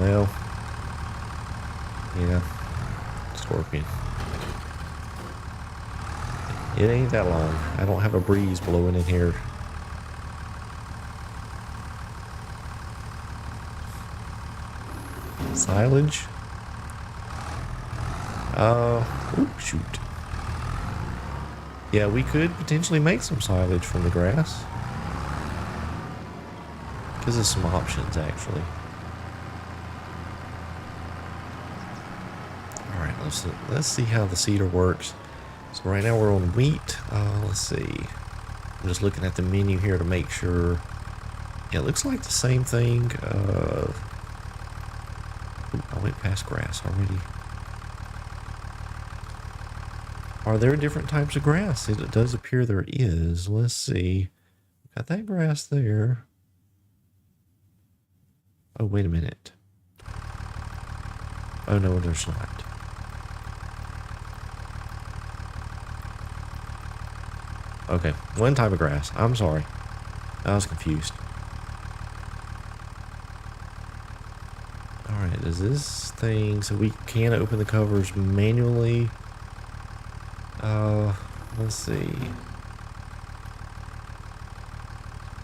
Well, yeah, Scorpion. It ain't that long. I don't have a breeze blowing in here. Silage. Shoot. Yeah, we could potentially make some silage from the grass. Because of some options, actually. Alright, let's see how the cedar works. So right now we're on wheat. Let's see. I'm just looking at the menu here to make sure. Yeah, it looks like the same thing. I went past grass already. Are there different types of grass? It does appear there is. Let's see. Got that grass there. Oh, wait a minute. Oh, no, there's not. Okay, one type of grass. I'm sorry. I was confused. Alright, is this thing... So we can open the covers manually. Let's see.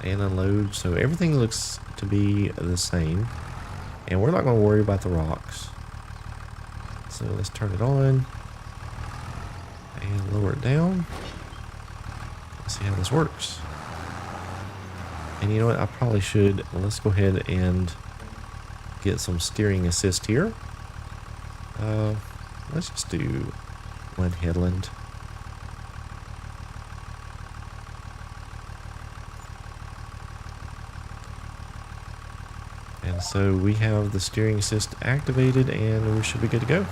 And unload. So everything looks to be the same. And we're not going to worry about the rocks. So let's turn it on. And lower it down. Let's see how this works. And you know what? I probably should. Let's go ahead and get some steering assist here. Let's just do one headland. And so we have the steering assist activated and we should be good to go.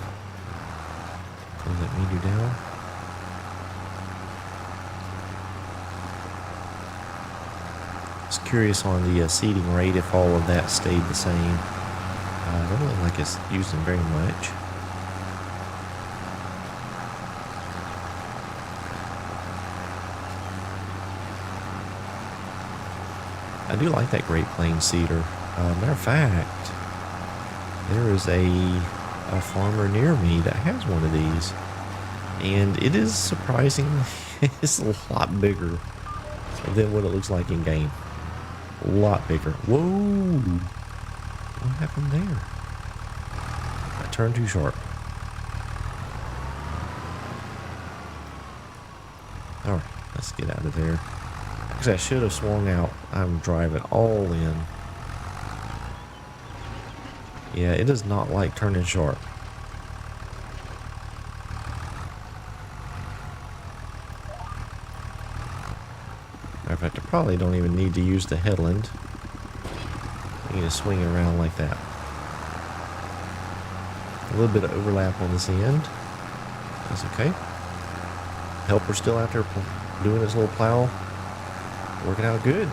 Close that menu down. Just curious on the seating rate if all of that stayed the same. I don't look like it's using very much. I do like that Great Plains cedar. Matter of fact, there is a farmer near me that has one of these, and it is surprisingly, it's a lot bigger than what it looks like in game. A lot bigger. Whoa! What happened there? I turned too sharp. Alright, let's get out of there. Actually, I should have swung out. I'm driving all in. Yeah, it does not like turning sharp. Matter of fact, I probably don't even need to use the headland. I need to swing it around like that. A little bit of overlap on this end. That's okay. Helper's still out there doing his little plow. Working out good.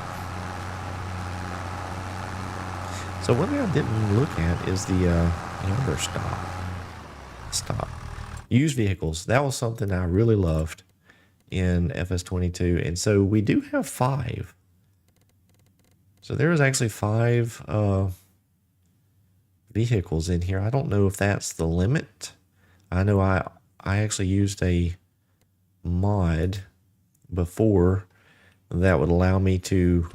So one thing I didn't look at is the, better stop. Used vehicles. That was something I really loved in FS22. And so we do have 5. So there is actually 5 vehicles in here. I don't know if that's the limit. I know I actually used a mod before that would allow me to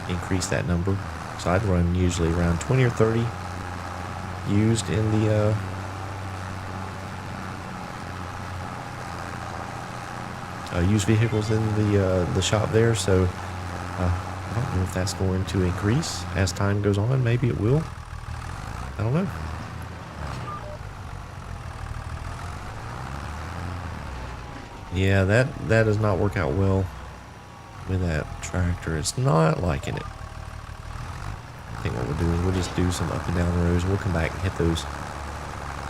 increase that number. So I'd run usually around 20 or 30 used in the used vehicles in the shop there. So I don't know if that's going to increase as time goes on. Maybe it will. I don't know. Yeah, that does not work out well with that tractor. It's not liking it. I think what we'll do is we'll just do some up and down rows. We'll come back and hit those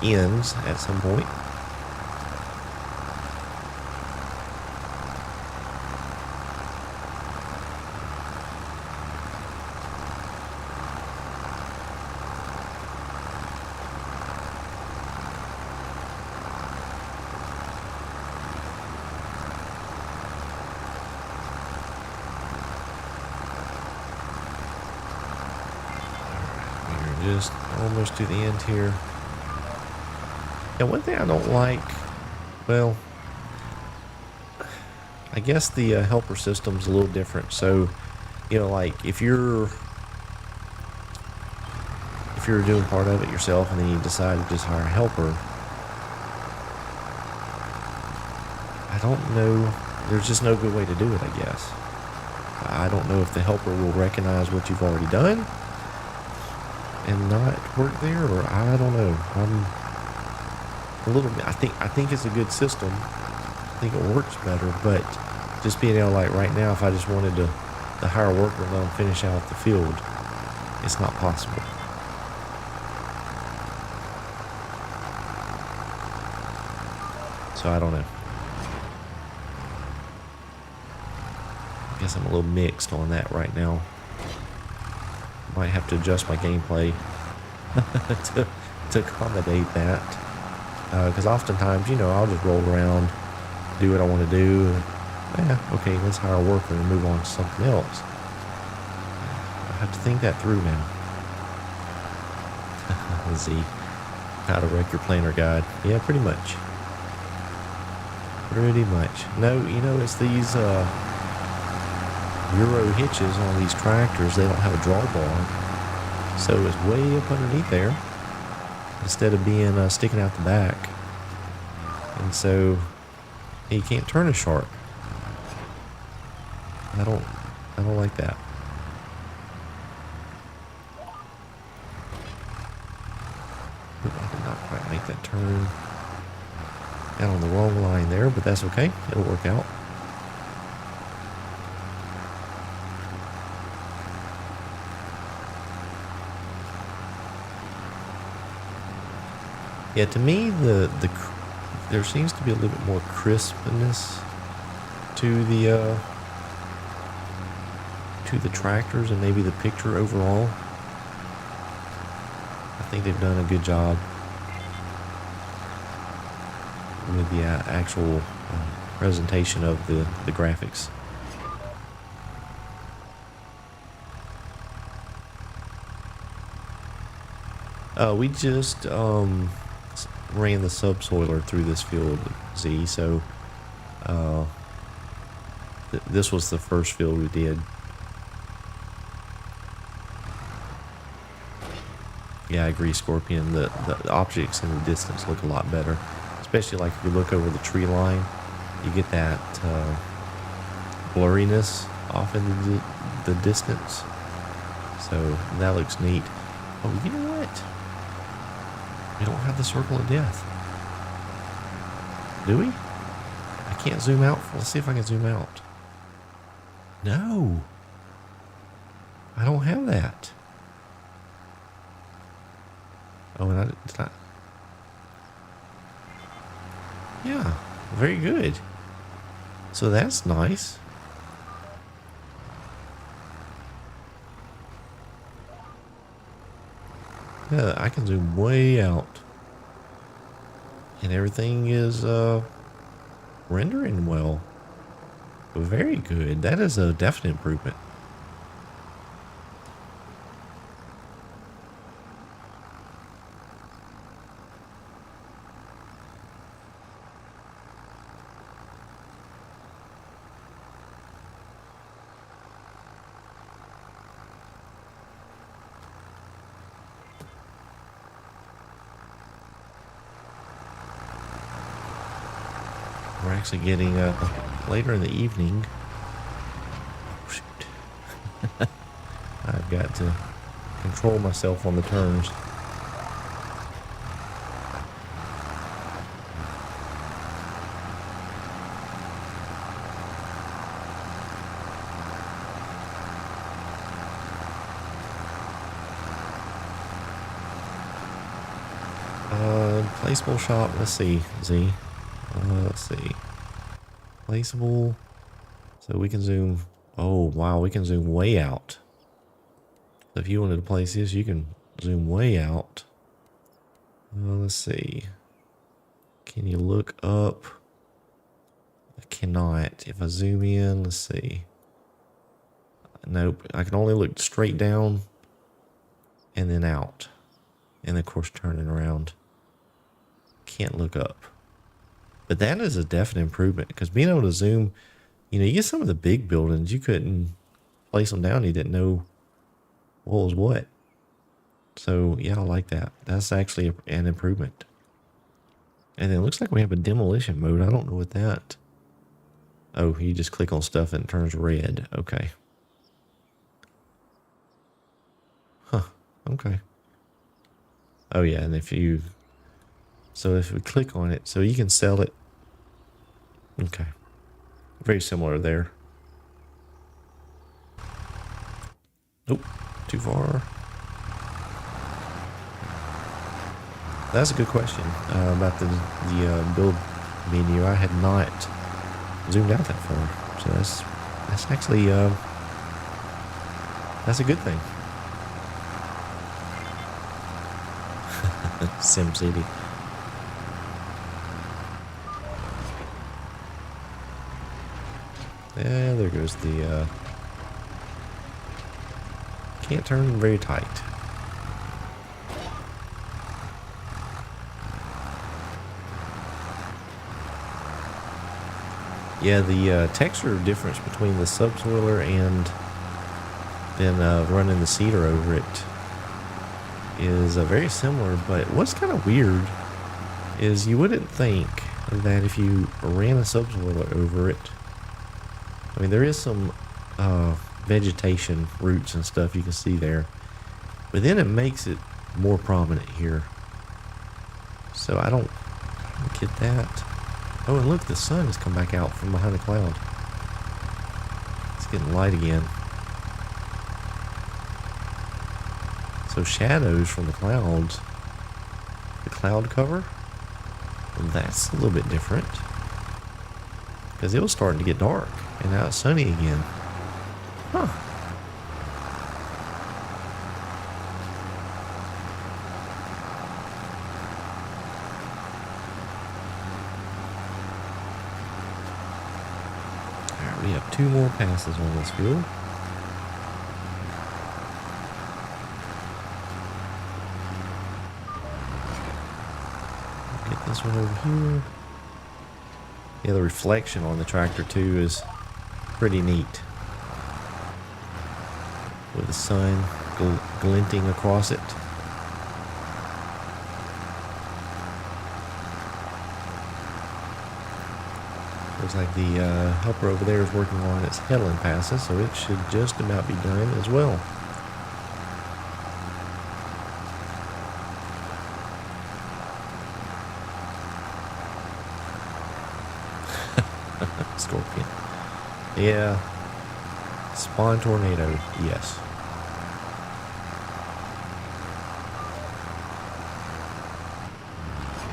ends at some point. Just almost to the end here. And one thing I don't like, well, I guess the helper system's a little different. So, like if you're doing part of it yourself and then you decide to just hire a helper, I don't know. There's just no good way to do it, I guess. I don't know if the helper will recognize what you've already done and not work there, or I don't know. I'm a little bit. I think it's a good system. I think it works better, but just being able, like right now, if I just wanted to hire a worker and let them finish out the field, it's not possible. So I don't know. I guess I'm a little mixed on that right now. Might have to adjust my gameplay to accommodate that, because oftentimes, I'll just roll around, do what I want to do. Okay, let's hire a worker and move on to something else. I have to think that through now. Let's see. How to wreck your planner guide. Yeah, pretty much. Pretty much. No, it's these Euro hitches on these tractors. They don't have a drawbar, so it's way up underneath there instead of being sticking out the back, and so you can't turn as sharp. I don't like that. Oop, I did not quite make that turn. Got on the wrong line there, but that's okay. It'll work out. Yeah, to me, there seems to be a little bit more crispness to the tractors and maybe the picture overall. I think they've done a good job with the actual presentation of the graphics. We just ran the subsoiler through this field, Z, so this was the first field we did. Yeah, I agree, Scorpion. The objects in the distance look a lot better, especially like if you look over the tree line, you get that blurriness off in the distance. So that looks neat. Oh, you know what? We don't have the circle of death. Do we? I can't zoom out. Let's see if I can zoom out. No. I don't have that. Oh, and did I? Yeah, very good. So that's nice. Yeah, I can zoom way out. And everything is rendering well. Very good. That is a definite improvement. We're actually getting later in the evening. Oh, shoot. I've got to control myself on the turns. Placeable shop. Let's see. Z. Let's see. Placeable. So we can zoom. Oh, wow. We can zoom way out. So if you wanted to place this, you can zoom way out. Let's see. Can you look up? I cannot. If I zoom in, let's see. Nope. I can only look straight down and then out. And of course, turning around. Can't look up. But that is a definite improvement because being able to zoom, you get some of the big buildings, you couldn't place them down. You didn't know what was what. So yeah, I like that. That's actually an improvement. And then it looks like we have a demolition mode. I don't know what that. Oh, you just click on stuff and it turns red. Okay. Huh. Okay. Oh yeah, and if we click on it, so you can sell it. Okay. Very similar there. Nope. Too far. That's a good question about the build menu. I had not zoomed out that far, so that's actually that's a good thing. Sim City. Yeah, there goes the. Can't turn very tight. Yeah, the texture difference between the subsoiler and then running the seeder over it is very similar, but what's kind of weird is you wouldn't think that if you ran a subsoiler over it, I mean, there is some vegetation, roots and stuff you can see there, but then it makes it more prominent here. So I don't get that. Oh, and look, the sun has come back out from behind a cloud. It's getting light again. So shadows from the clouds, the cloud cover, that's a little bit different. Because it was starting to get dark, and now it's sunny again. Huh. Alright, we have 2 more passes on this field. Get this one over here. Yeah, the reflection on the tractor too is pretty neat. With the sun glinting across it. Looks like the helper over there is working on its headland passes, so it should just about be done as well. Scorpion. Yeah. Spawn tornado. Yes.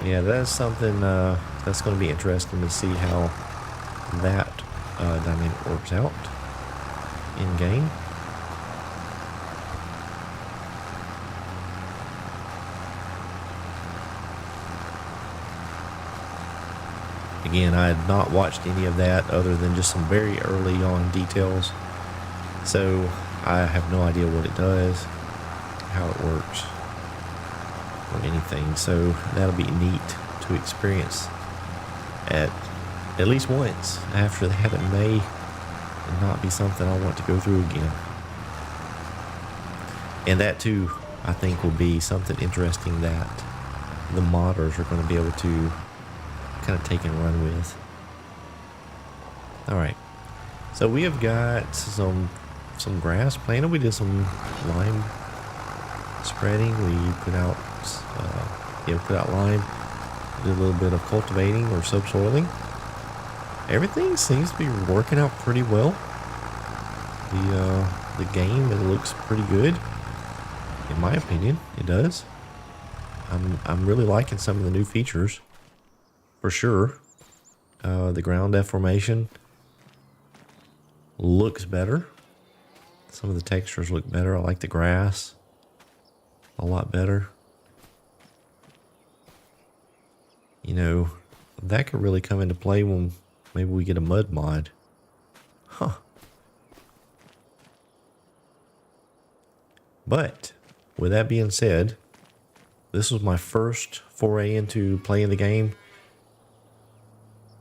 Yeah, that's something that's going to be interesting to see how that dynamic works out in game. Again, I had not watched any of that other than just some very early on details. So I have no idea what it does, how it works, or anything. So that'll be neat to experience at least once after that. It may not be something I want to go through again. And that too, I think, will be something interesting that the modders are going to be able to kind of take and run with. All right, so we have got some grass planted. We did some lime spreading. We put out lime. Did a little bit of cultivating or subsoiling. Everything seems to be working out pretty well. The game, it looks pretty good. In my opinion, it does. I'm really liking some of the new features, for sure. The ground deformation looks better. Some of the textures look better. I like the grass a lot better. You know, that could really come into play when maybe we get a mud mod. Huh. But with that being said, this was my first foray into playing the game.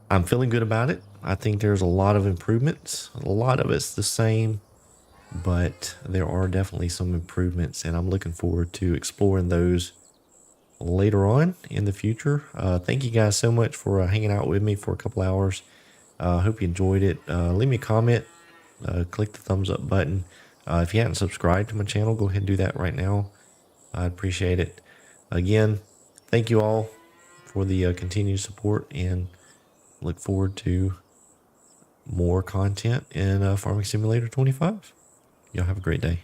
I'm feeling good about it. I think there's a lot of improvements. A lot of it's the same, but there are definitely some improvements, and I'm looking forward to exploring those later on in the future. Thank you guys so much for hanging out with me for a couple hours. Hope you enjoyed it. Leave me a comment. Click the thumbs up button. If you haven't subscribed to my channel, go ahead and do that right now. I'd appreciate it. Again, thank you all for the continued support, and look forward to more content in Farming Simulator 25. Y'all have a great day.